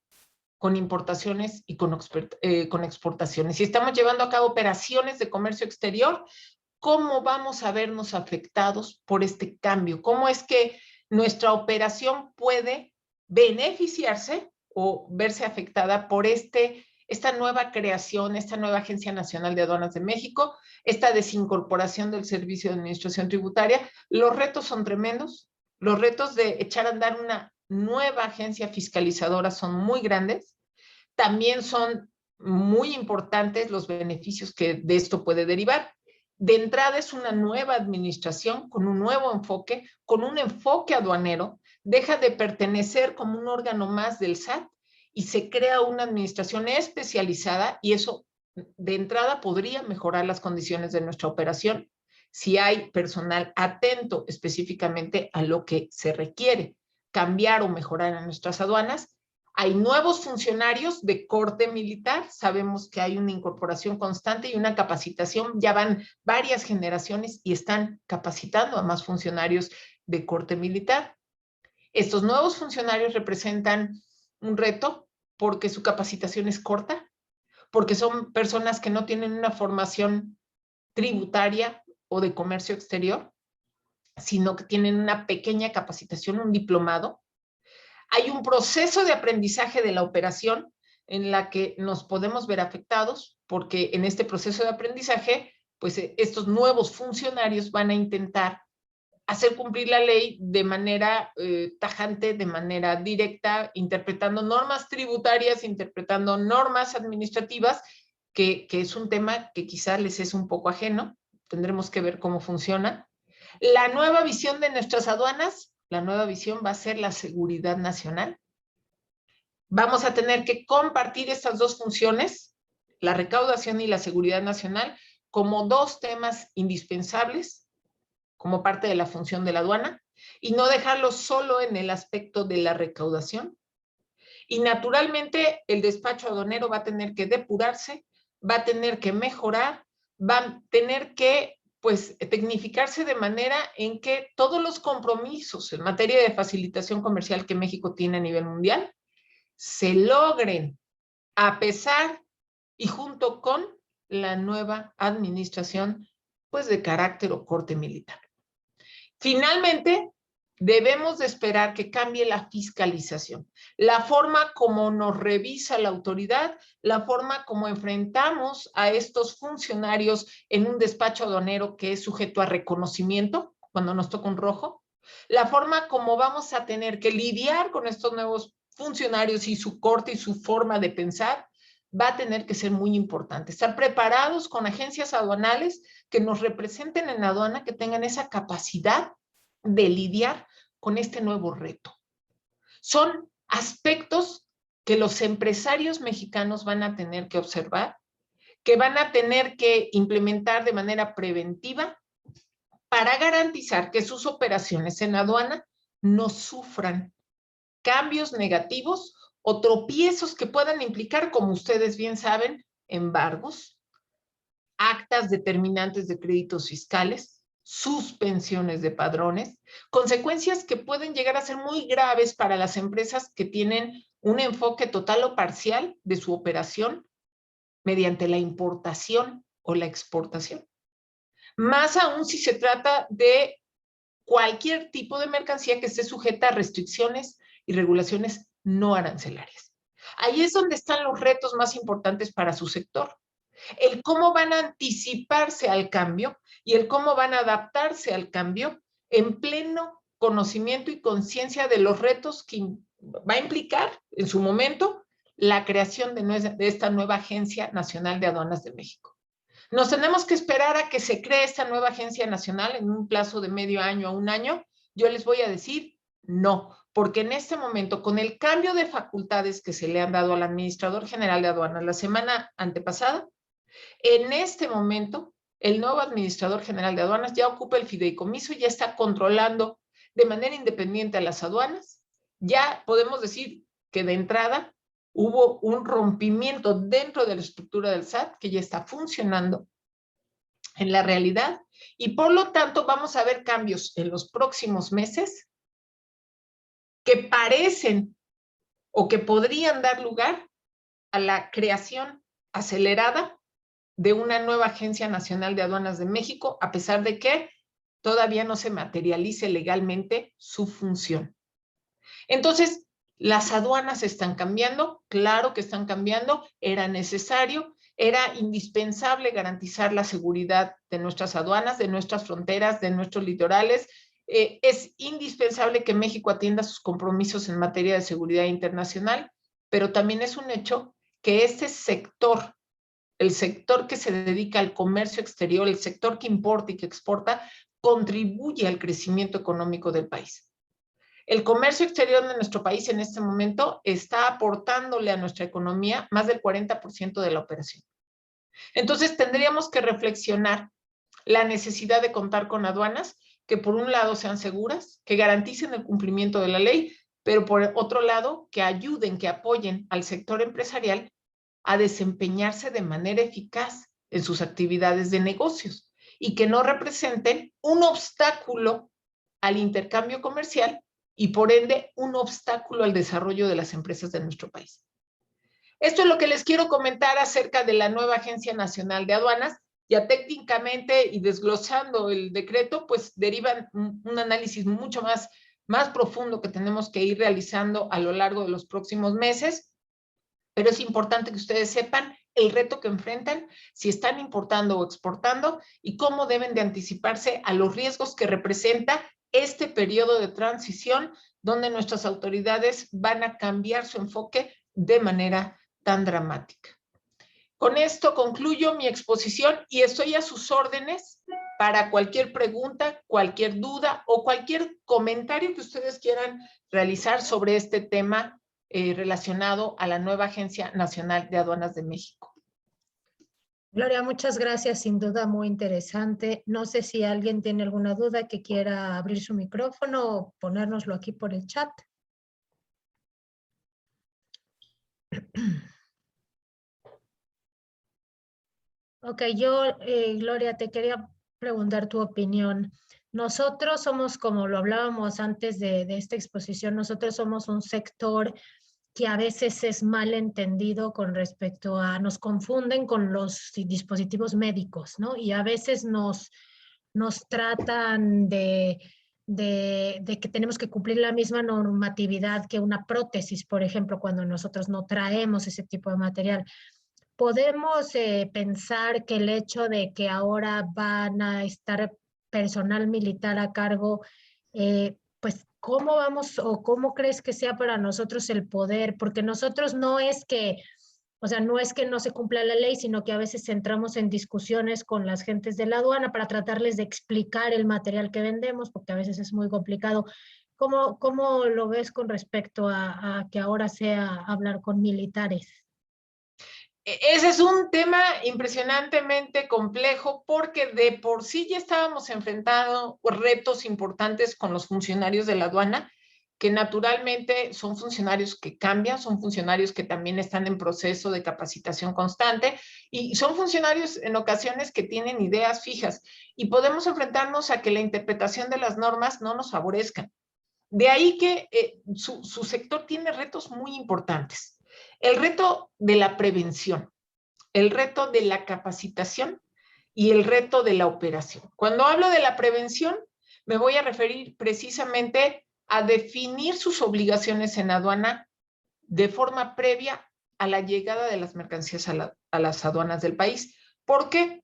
con importaciones y con exportaciones. Si estamos llevando a cabo operaciones de comercio exterior, ¿cómo vamos a vernos afectados por este cambio? ¿Cómo es que nuestra operación puede beneficiarse o verse afectada por esta nueva creación, esta nueva Agencia Nacional de Aduanas de México, esta desincorporación del Servicio de Administración Tributaria? Los retos son tremendos, los retos de echar a andar una nueva agencia fiscalizadora son muy grandes, también son muy importantes los beneficios que de esto puede derivar. De entrada es una nueva administración con un nuevo enfoque, con un enfoque aduanero, deja de pertenecer como un órgano más del SAT y se crea una administración especializada, y eso de entrada podría mejorar las condiciones de nuestra operación si hay personal atento específicamente a lo que se requiere cambiar o mejorar en nuestras aduanas. Hay nuevos funcionarios de corte militar, sabemos que hay una incorporación constante y una capacitación, ya van varias generaciones y están capacitando a más funcionarios de corte militar. Estos nuevos funcionarios representan un reto porque su capacitación es corta, porque son personas que no tienen una formación tributaria o de comercio exterior, sino que tienen una pequeña capacitación, un diplomado. Hay un proceso de aprendizaje de la operación en la que nos podemos ver afectados, porque en este proceso de aprendizaje, pues estos nuevos funcionarios van a intentar hacer cumplir la ley de manera tajante, de manera directa, interpretando normas tributarias, interpretando normas administrativas, que es un tema que quizás les es un poco ajeno. Tendremos que ver cómo funciona. La nueva visión de nuestras aduanas, la nueva visión va a ser la seguridad nacional. Vamos a tener que compartir estas dos funciones, la recaudación y la seguridad nacional, como dos temas indispensables como parte de la función de la aduana y no dejarlo solo en el aspecto de la recaudación. Y naturalmente el despacho aduanero va a tener que depurarse, va a tener que mejorar, va a tener que pues tecnificarse de manera en que todos los compromisos en materia de facilitación comercial que México tiene a nivel mundial se logren a pesar y junto con la nueva administración pues de carácter o corte militar. Finalmente, debemos de esperar que cambie la fiscalización, la forma como nos revisa la autoridad, la forma como enfrentamos a estos funcionarios en un despacho aduanero que es sujeto a reconocimiento cuando nos toca un rojo, la forma como vamos a tener que lidiar con estos nuevos funcionarios y su corte y su forma de pensar, va a tener que ser muy importante. Estar preparados con agencias aduanales que nos representen en la aduana, que tengan esa capacidad de lidiar con este nuevo reto. Son aspectos que los empresarios mexicanos van a tener que observar, que van a tener que implementar de manera preventiva para garantizar que sus operaciones en aduana no sufran cambios negativos o tropiezos que puedan implicar, como ustedes bien saben, embargos, actas determinantes de créditos fiscales, suspensiones de padrones, consecuencias que pueden llegar a ser muy graves para las empresas que tienen un enfoque total o parcial de su operación mediante la importación o la exportación. Más aún si se trata de cualquier tipo de mercancía que esté sujeta a restricciones y regulaciones no arancelarias. Ahí es donde están los retos más importantes para su sector. El cómo van a anticiparse al cambio y el cómo van a adaptarse al cambio en pleno conocimiento y conciencia de los retos que va a implicar en su momento la creación de esta nueva Agencia Nacional de Aduanas de México. ¿Nos tenemos que esperar a que se cree esta nueva agencia nacional en un plazo de medio año a un año? Yo les voy a decir no, porque en este momento, con el cambio de facultades que se le han dado al administrador general de aduanas la semana antepasada, en este momento, el nuevo administrador general de aduanas ya ocupa el fideicomiso y ya está controlando de manera independiente a las aduanas. Ya podemos decir que de entrada hubo un rompimiento dentro de la estructura del SAT que ya está funcionando en la realidad y por lo tanto vamos a ver cambios en los próximos meses que parecen o que podrían dar lugar a la creación acelerada de una nueva Agencia Nacional de Aduanas de México, a pesar de que todavía no se materialice legalmente su función. Entonces, las aduanas están cambiando, claro que están cambiando, era necesario, era indispensable garantizar la seguridad de nuestras aduanas, de nuestras fronteras, de nuestros litorales. Es indispensable que México atienda sus compromisos en materia de seguridad internacional, pero también es un hecho que este sector, el sector que se dedica al comercio exterior, el sector que importa y que exporta, contribuye al crecimiento económico del país. El comercio exterior de nuestro país en este momento está aportándole a nuestra economía más del 40% de la operación. Entonces tendríamos que reflexionar la necesidad de contar con aduanas que por un lado sean seguras, que garanticen el cumplimiento de la ley, pero por otro lado que ayuden, que apoyen al sector empresarial a desempeñarse de manera eficaz en sus actividades de negocios y que no representen un obstáculo al intercambio comercial y por ende un obstáculo al desarrollo de las empresas de nuestro país. Esto es lo que les quiero comentar acerca de la nueva Agencia Nacional de Aduanas. Ya técnicamente y desglosando el decreto, pues derivan un análisis mucho más profundo que tenemos que ir realizando a lo largo de los próximos meses. Pero es importante que ustedes sepan el reto que enfrentan, si están importando o exportando y cómo deben de anticiparse a los riesgos que representa este periodo de transición donde nuestras autoridades van a cambiar su enfoque de manera tan dramática. Con esto concluyo mi exposición y estoy a sus órdenes para cualquier pregunta, cualquier duda o cualquier comentario que ustedes quieran realizar sobre este tema relacionado a la nueva Agencia Nacional de Aduanas de México. Gloria, muchas gracias, sin duda muy interesante. No sé si alguien tiene alguna duda que quiera abrir su micrófono o ponérnoslo aquí por el chat. Ok, yo, Gloria, te quería preguntar tu opinión. Nosotros somos, como lo hablábamos antes de esta exposición, nosotros somos un sector que a veces es mal entendido con respecto a, nos confunden con los dispositivos médicos, ¿no? Y a veces nos tratan de que tenemos que cumplir la misma normatividad que una prótesis, por ejemplo, cuando nosotros no traemos ese tipo de material. Podemos pensar que el hecho de que ahora van a estar personal militar a cargo, pues, ¿cómo vamos o cómo crees que sea para nosotros el poder? Porque nosotros no es que, o sea, no es que no se cumpla la ley, sino que a veces entramos en discusiones con las gentes de la aduana para tratarles de explicar el material que vendemos, porque a veces es muy complicado. ¿Cómo lo ves con respecto a que ahora sea hablar con militares? Ese es un tema impresionantemente complejo porque de por sí ya estábamos enfrentando retos importantes con los funcionarios de la aduana, que naturalmente son funcionarios que cambian, son funcionarios que también están en proceso de capacitación constante y son funcionarios en ocasiones que tienen ideas fijas y podemos enfrentarnos a que la interpretación de las normas no nos favorezca. De ahí que su sector tiene retos muy importantes. El reto de la prevención, el reto de la capacitación y el reto de la operación. Cuando hablo de la prevención, me voy a referir precisamente a definir sus obligaciones en aduana de forma previa a la llegada de las mercancías a las aduanas del país. ¿Por qué?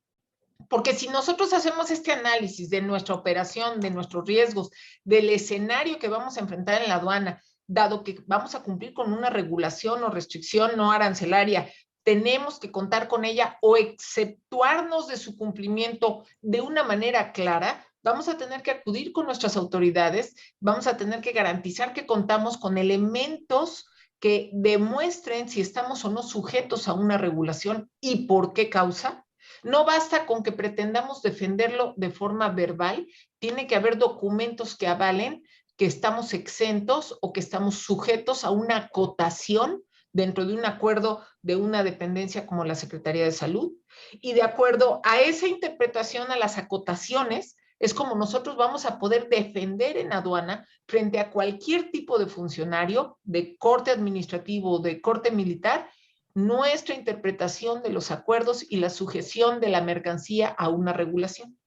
Porque si nosotros hacemos este análisis de nuestra operación, de nuestros riesgos, del escenario que vamos a enfrentar en la aduana, dado que vamos a cumplir con una regulación o restricción no arancelaria, tenemos que contar con ella o exceptuarnos de su cumplimiento de una manera clara, vamos a tener que acudir con nuestras autoridades, vamos a tener que garantizar que contamos con elementos que demuestren si estamos o no sujetos a una regulación y por qué causa. No basta con que pretendamos defenderlo de forma verbal, tiene que haber documentos que avalen que estamos exentos o que estamos sujetos a una acotación dentro de un acuerdo de una dependencia como la Secretaría de Salud. Y de acuerdo a esa interpretación, a las acotaciones, es como nosotros vamos a poder defender en aduana frente a cualquier tipo de funcionario de corte administrativo o de corte militar nuestra interpretación de los acuerdos y la sujeción de la mercancía a una regulación.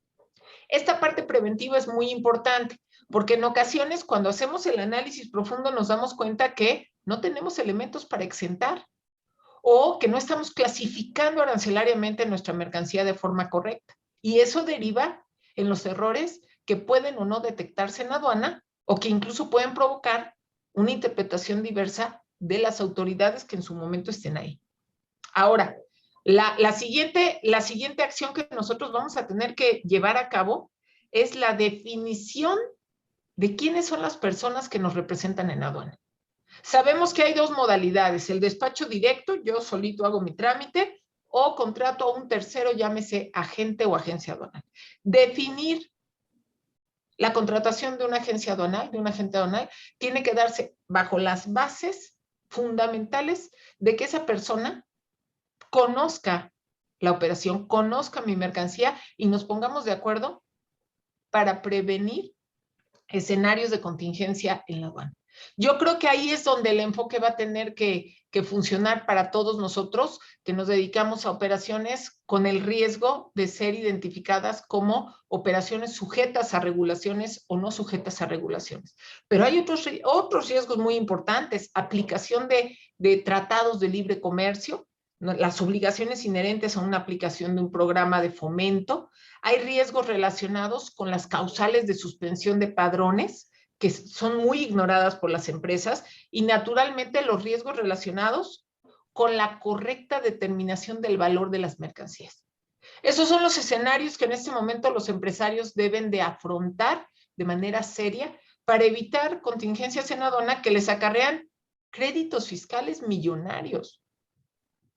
Esta parte preventiva es muy importante porque en ocasiones cuando hacemos el análisis profundo nos damos cuenta que no tenemos elementos para exentar o que no estamos clasificando arancelariamente nuestra mercancía de forma correcta. Y eso deriva en los errores que pueden o no detectarse en aduana o que incluso pueden provocar una interpretación diversa de las autoridades que en su momento estén ahí. Ahora, la siguiente acción que nosotros vamos a tener que llevar a cabo es la definición de quiénes son las personas que nos representan en aduana. Sabemos que hay dos modalidades, el despacho directo, yo solito hago mi trámite, o contrato a un tercero, llámese agente o agencia aduanal. Definir la contratación de una agencia aduanal, de un agente aduanal, tiene que darse bajo las bases fundamentales de que esa persona conozca la operación, conozca mi mercancía y nos pongamos de acuerdo para prevenir escenarios de contingencia en la aduana. Yo creo que ahí es donde el enfoque va a tener que funcionar para todos nosotros que nos dedicamos a operaciones con el riesgo de ser identificadas como operaciones sujetas a regulaciones o no sujetas a regulaciones. Pero hay otros riesgos muy importantes, aplicación de tratados de libre comercio, las obligaciones inherentes a una aplicación de un programa de fomento, hay riesgos relacionados con las causales de suspensión de padrones, que son muy ignoradas por las empresas, y naturalmente los riesgos relacionados con la correcta determinación del valor de las mercancías. Esos son los escenarios que en este momento los empresarios deben de afrontar de manera seria para evitar contingencias en aduana que les acarrean créditos fiscales millonarios.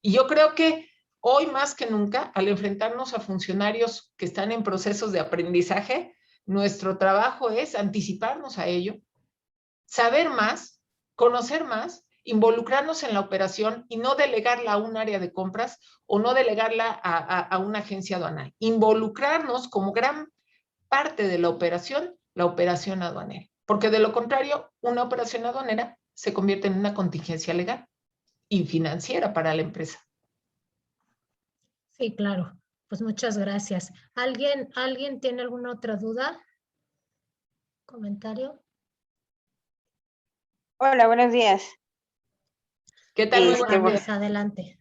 Y yo creo que hoy más que nunca, al enfrentarnos a funcionarios que están en procesos de aprendizaje, nuestro trabajo es anticiparnos a ello, saber más, conocer más, involucrarnos en la operación y no delegarla a un área de compras o no delegarla a una agencia aduanal. Involucrarnos como gran parte de la operación aduanera. Porque de lo contrario, una operación aduanera se convierte en una contingencia legal y financiera para la empresa. Sí, claro. Pues muchas gracias. ¿Alguien tiene alguna otra duda? ¿Comentario? Hola, buenos días. ¿Qué tal? Muy Hola, buenos días. adelante.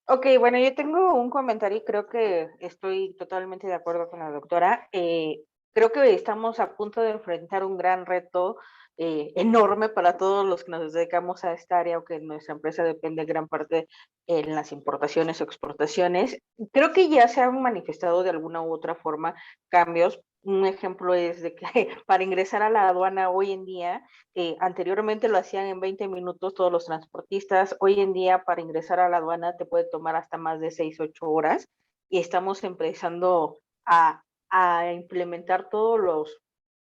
Ok, bueno, yo tengo un comentario y creo que estoy totalmente de acuerdo con la doctora. Creo que estamos a punto de enfrentar un gran reto enorme para todos los que nos dedicamos a esta área o que nuestra empresa depende gran parte en las importaciones o exportaciones. Creo que ya se han manifestado de alguna u otra forma cambios. Un ejemplo es de que para ingresar a la aduana hoy en día, anteriormente lo hacían en 20 minutos todos los transportistas. Hoy en día para ingresar a la aduana te puede tomar hasta más de 6, 8 horas y estamos empezando a implementar todos los,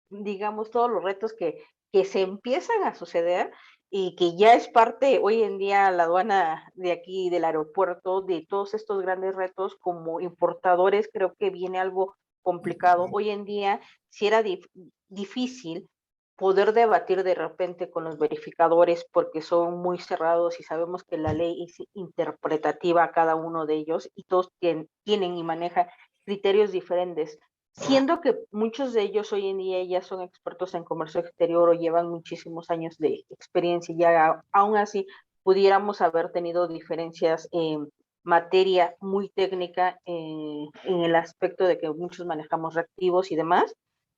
digamos, todos los retos que se empiezan a suceder y que ya es parte hoy en día la aduana de aquí del aeropuerto de todos estos grandes retos como importadores. Creo que viene algo complicado. Hoy en día si era difícil poder debatir de repente con los verificadores porque son muy cerrados y sabemos que la ley es interpretativa a cada uno de ellos y todos tienen y manejan criterios diferentes. Siendo que muchos de ellos hoy en día ya son expertos en comercio exterior o llevan muchísimos años de experiencia, ya aún así pudiéramos haber tenido diferencias en materia muy técnica en el aspecto de que muchos manejamos reactivos y demás.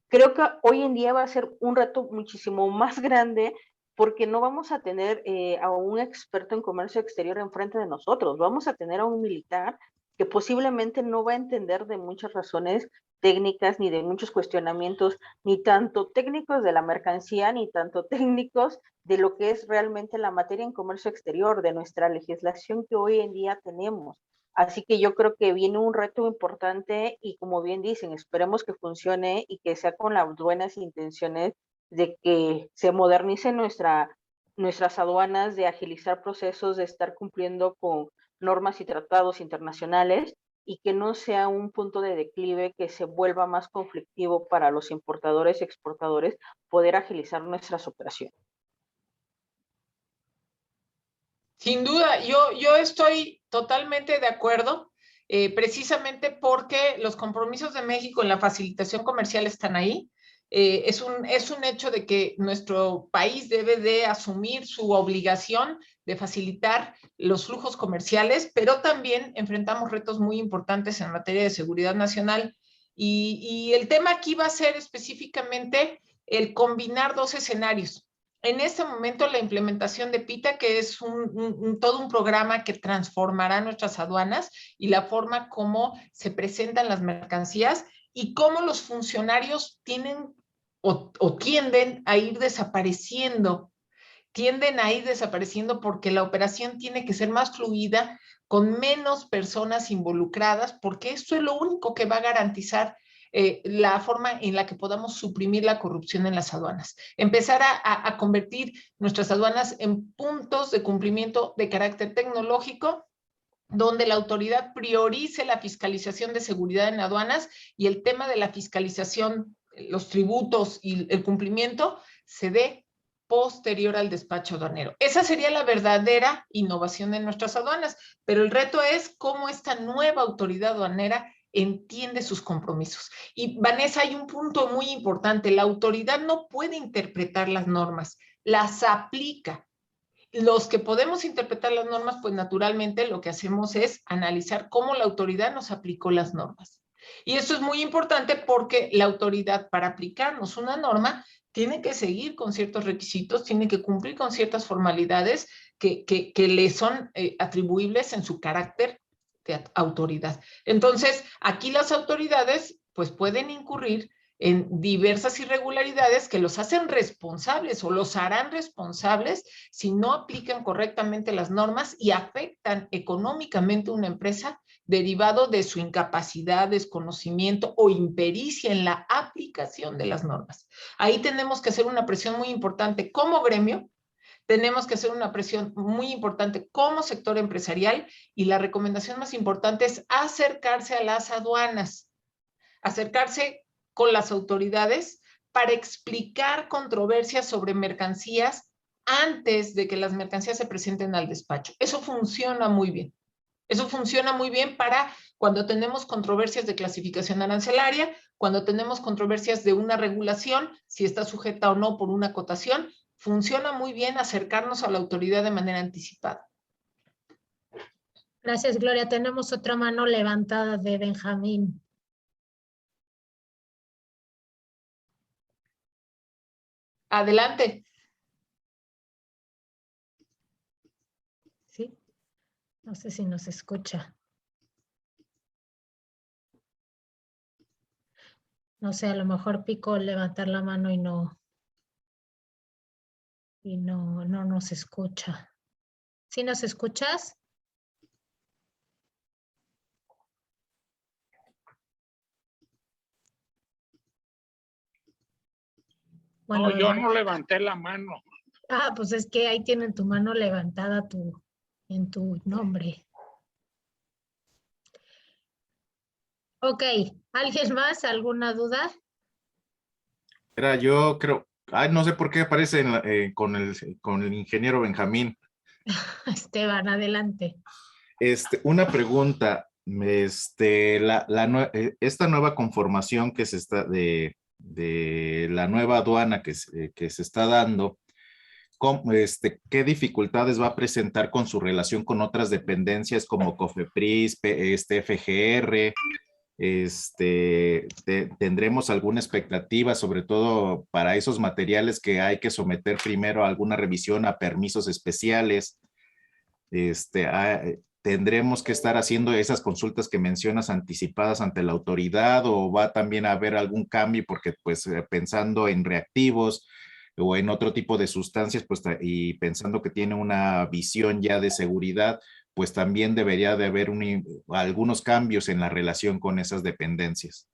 Creo que hoy en día va a ser un reto muchísimo más grande porque no vamos a tener a un experto en comercio exterior enfrente de nosotros, vamos a tener a un militar que posiblemente no va a entender de muchas razones técnicas ni de muchos cuestionamientos, ni tanto técnicos de la mercancía, ni tanto técnicos de lo que es realmente la materia en comercio exterior, de nuestra legislación que hoy en día tenemos. Así que yo creo que viene un reto importante y como bien dicen, esperemos que funcione y que sea con las buenas intenciones de que se modernice nuestras aduanas, de agilizar procesos, de estar cumpliendo con normas y tratados internacionales y que no sea un punto de declive que se vuelva más conflictivo para los importadores y exportadores poder agilizar nuestras operaciones. Sin duda, yo estoy totalmente de acuerdo, precisamente porque los compromisos de México en la facilitación comercial están ahí. Es un hecho de que nuestro país debe de asumir su obligación de facilitar los flujos comerciales, pero también enfrentamos retos muy importantes en materia de seguridad nacional. Y el tema aquí va a ser específicamente el combinar dos escenarios. En este momento la implementación de PITA, que es todo un programa que transformará nuestras aduanas y la forma como se presentan las mercancías y cómo los funcionarios tienen o tienden a ir desapareciendo porque la operación tiene que ser más fluida, con menos personas involucradas, porque esto es lo único que va a garantizar la forma en la que podamos suprimir la corrupción en las aduanas. Empezar a convertir nuestras aduanas en puntos de cumplimiento de carácter tecnológico, donde la autoridad priorice la fiscalización de seguridad en aduanas y el tema de la fiscalización, los tributos y el cumplimiento se dé posterior al despacho aduanero. Esa sería la verdadera innovación en nuestras aduanas, pero el reto es cómo esta nueva autoridad aduanera entiende sus compromisos. Y Vanessa, hay un punto muy importante, la autoridad no puede interpretar las normas, las aplica. Los que podemos interpretar las normas, pues naturalmente lo que hacemos es analizar cómo la autoridad nos aplicó las normas. Y eso es muy importante porque la autoridad, para aplicarnos una norma, tiene que seguir con ciertos requisitos, tiene que cumplir con ciertas formalidades que le son atribuibles en su carácter de autoridad. Entonces, aquí las autoridades pues pueden incurrir en diversas irregularidades que los hacen responsables o los harán responsables si no aplican correctamente las normas y afectan económicamente una empresa derivado de su incapacidad, desconocimiento o impericia en la aplicación de las normas. Ahí tenemos que hacer una presión muy importante como gremio, tenemos que hacer una presión muy importante como sector empresarial y la recomendación más importante es acercarse a las aduanas, acercarse con las autoridades para explicar controversias sobre mercancías antes de que las mercancías se presenten al despacho. Eso funciona muy bien. Eso funciona muy bien para cuando tenemos controversias de clasificación arancelaria, cuando tenemos controversias de una regulación, si está sujeta o no por una acotación, funciona muy bien acercarnos a la autoridad de manera anticipada. Gracias, Gloria. Tenemos otra mano levantada de Benjamín. Adelante. Sí, no sé si nos escucha. No sé, a lo mejor picó levantar la mano y no nos escucha. ¿Sí nos escuchas? Bueno, no, yo no levanté la mano. Ah, pues es que ahí tienen tu mano levantada en tu nombre. Ok, ¿alguien más? ¿Alguna duda? Era yo creo, no sé por qué aparece con el ingeniero Benjamín. Esteban, adelante. Una pregunta, esta nueva conformación que se está de la nueva aduana que se está dando, ¿qué dificultades va a presentar con su relación con otras dependencias como COFEPRIS, FGR? ¿Tendremos alguna expectativa, sobre todo para esos materiales que hay que someter primero a alguna revisión a permisos especiales? ¿Tendremos que estar haciendo esas consultas que mencionas anticipadas ante la autoridad o va también a haber algún cambio? Porque pues pensando en reactivos o en otro tipo de sustancias, pues y pensando que tiene una visión ya de seguridad, pues también debería de haber algunos cambios en la relación con esas dependencias.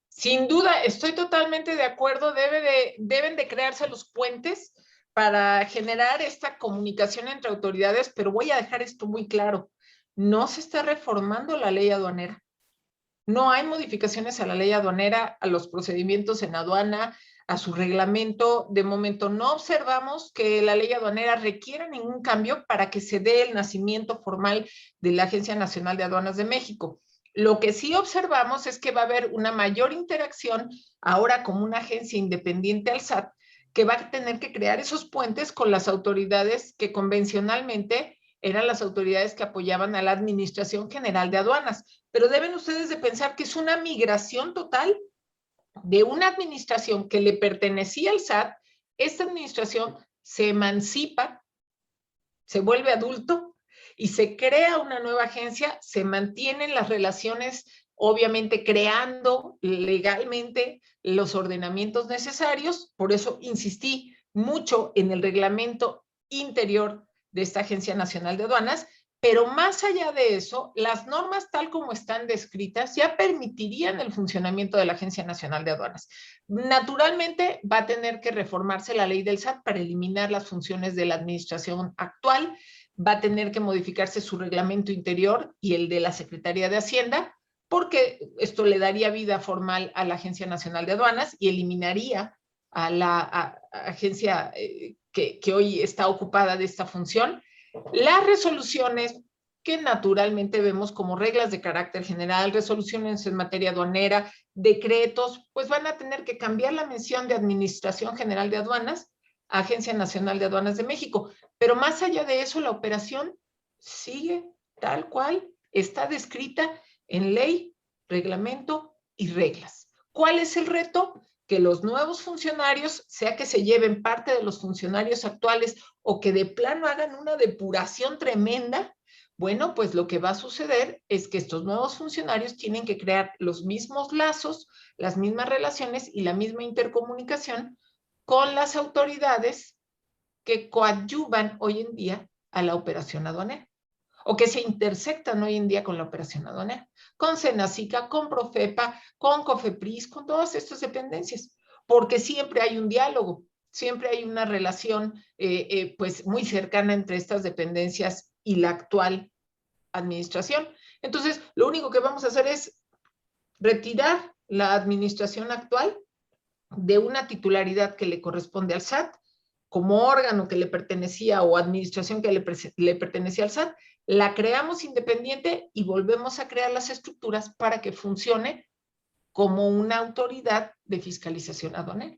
Sin duda, estoy totalmente de acuerdo, deben de crearse los puentes para generar esta comunicación entre autoridades, pero voy a dejar esto muy claro, no se está reformando la ley aduanera, no hay modificaciones a la ley aduanera, a los procedimientos en aduana, a su reglamento. De momento no observamos que la ley aduanera requiera ningún cambio para que se dé el nacimiento formal de la Agencia Nacional de Aduanas de México. Lo que sí observamos es que va a haber una mayor interacción ahora como una agencia independiente al SAT, que va a tener que crear esos puentes con las autoridades que convencionalmente eran las autoridades que apoyaban a la Administración General de Aduanas. Pero deben ustedes de pensar que es una migración total de una administración que le pertenecía al SAT. Esta administración se emancipa, se vuelve adulto y se crea una nueva agencia, se mantienen las relaciones, obviamente creando legalmente los ordenamientos necesarios. Por eso insistí mucho en el reglamento interior de esta Agencia Nacional de Aduanas, pero más allá de eso, las normas tal como están descritas ya permitirían el funcionamiento de la Agencia Nacional de Aduanas. Naturalmente va a tener que reformarse la ley del SAT para eliminar las funciones de la administración actual, va a tener que modificarse su reglamento interior y el de la Secretaría de Hacienda, porque esto le daría vida formal a la Agencia Nacional de Aduanas y eliminaría a la agencia que hoy está ocupada de esta función. Las resoluciones que naturalmente vemos como reglas de carácter general, resoluciones en materia aduanera, decretos, pues van a tener que cambiar la mención de Administración General de Aduanas a Agencia Nacional de Aduanas de México. Pero más allá de eso, la operación sigue tal cual está descrita en ley, reglamento y reglas. ¿Cuál es el reto? Que los nuevos funcionarios, sea que se lleven parte de los funcionarios actuales o que de plano hagan una depuración tremenda, bueno, pues lo que va a suceder es que estos nuevos funcionarios tienen que crear los mismos lazos, las mismas relaciones y la misma intercomunicación con las autoridades que coadyuvan hoy en día a la operación aduanera o que se intersectan hoy en día con la operación aduanera, con Senacica, con Profepa, con Cofepris, con todas estas dependencias, porque siempre hay un diálogo, siempre hay una relación pues muy cercana entre estas dependencias y la actual administración. Entonces, lo único que vamos a hacer es retirar la administración actual de una titularidad que le corresponde al SAT, como órgano que le pertenecía o administración que le pertenecía al SAT, la creamos independiente y volvemos a crear las estructuras para que funcione como una autoridad de fiscalización aduanera.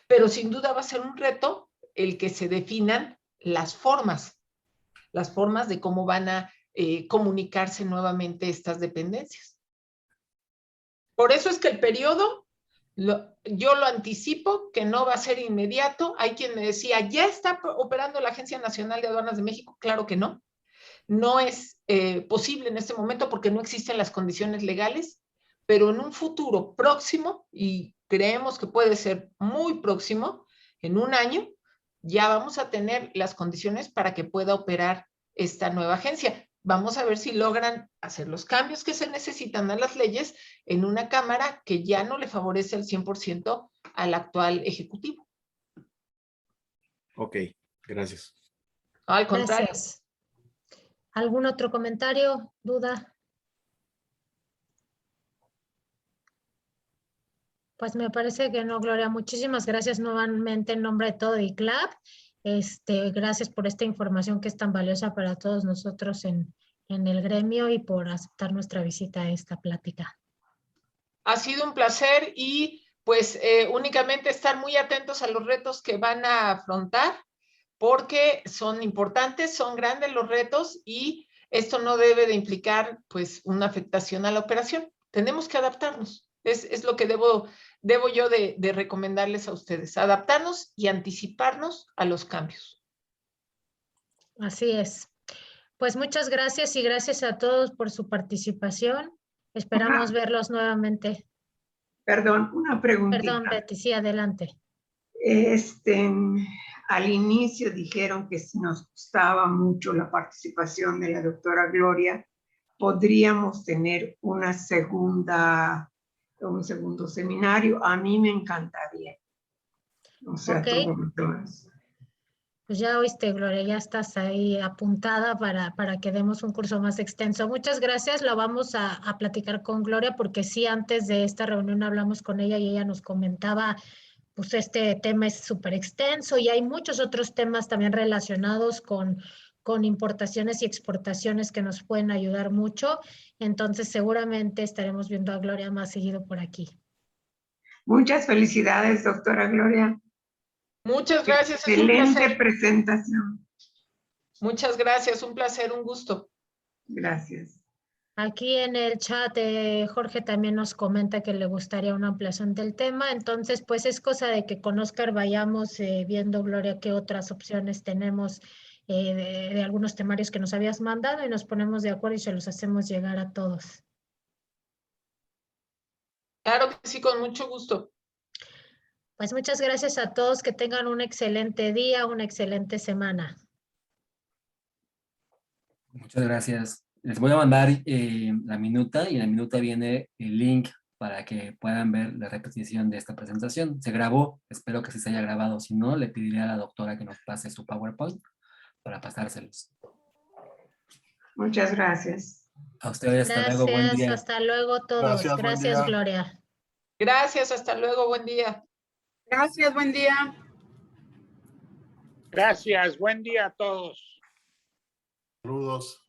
Pero sin duda va a ser un reto el que se definan las formas de cómo van a comunicarse nuevamente estas dependencias. Por eso es que el periodo, yo lo anticipo, que no va a ser inmediato. Hay quien me decía, ¿ya está operando la Agencia Nacional de Aduanas de México? Claro que no. No es posible en este momento porque no existen las condiciones legales, pero en un futuro próximo, y creemos que puede ser muy próximo, en un año, ya vamos a tener las condiciones para que pueda operar esta nueva agencia. Vamos a ver si logran hacer los cambios que se necesitan a las leyes en una Cámara que ya no le favorece al 100% al actual Ejecutivo. Ok, gracias. Al contrario. Gracias. ¿Algún otro comentario, duda? Pues me parece que no, Gloria. Muchísimas gracias nuevamente en nombre de todo ICLAP. Gracias por esta información que es tan valiosa para todos nosotros en el gremio y por aceptar nuestra visita a esta plática. Ha sido un placer y pues únicamente estar muy atentos a los retos que van a afrontar porque son importantes, son grandes los retos y esto no debe de implicar pues una afectación a la operación. Tenemos que adaptarnos. Es lo que debo yo de recomendarles a ustedes, adaptarnos y anticiparnos a los cambios. Así es. Pues muchas gracias y gracias a todos por su participación. Esperamos verlos nuevamente. Perdón, una preguntita. Perdón, Betty, sí, adelante. Al inicio dijeron que si nos gustaba mucho la participación de la doctora Gloria, podríamos tener un segundo seminario. A mí me encantaría. O sea, Okay. Pues ya oíste, Gloria, ya estás ahí apuntada para que demos un curso más extenso. Muchas gracias, lo vamos a platicar con Gloria porque sí, antes de esta reunión hablamos con ella y ella nos comentaba, pues este tema es súper extenso y hay muchos otros temas también relacionados con importaciones y exportaciones que nos pueden ayudar mucho. Entonces seguramente estaremos viendo a Gloria más seguido por aquí. Muchas felicidades, doctora Gloria. Muchas gracias. Excelente presentación. Muchas gracias, un placer, un gusto. Gracias. Aquí en el chat Jorge también nos comenta que le gustaría una ampliación del tema, entonces pues es cosa de que con Oscar vayamos viendo, Gloria, qué otras opciones tenemos de algunos temarios que nos habías mandado y nos ponemos de acuerdo y se los hacemos llegar a todos. Claro que sí, con mucho gusto. Pues muchas gracias a todos, que tengan un excelente día, una excelente semana. Muchas gracias. Les voy a mandar la minuta y en la minuta viene el link para que puedan ver la repetición de esta presentación. Se grabó, espero que se haya grabado. Si no, le pediré a la doctora que nos pase su PowerPoint para pasárselos. Muchas gracias. A ustedes, hasta luego, buen día. Hasta luego todos. Gracias, Gloria. Gracias, hasta luego, buen día. Gracias, buen día. Gracias, buen día a todos. Saludos.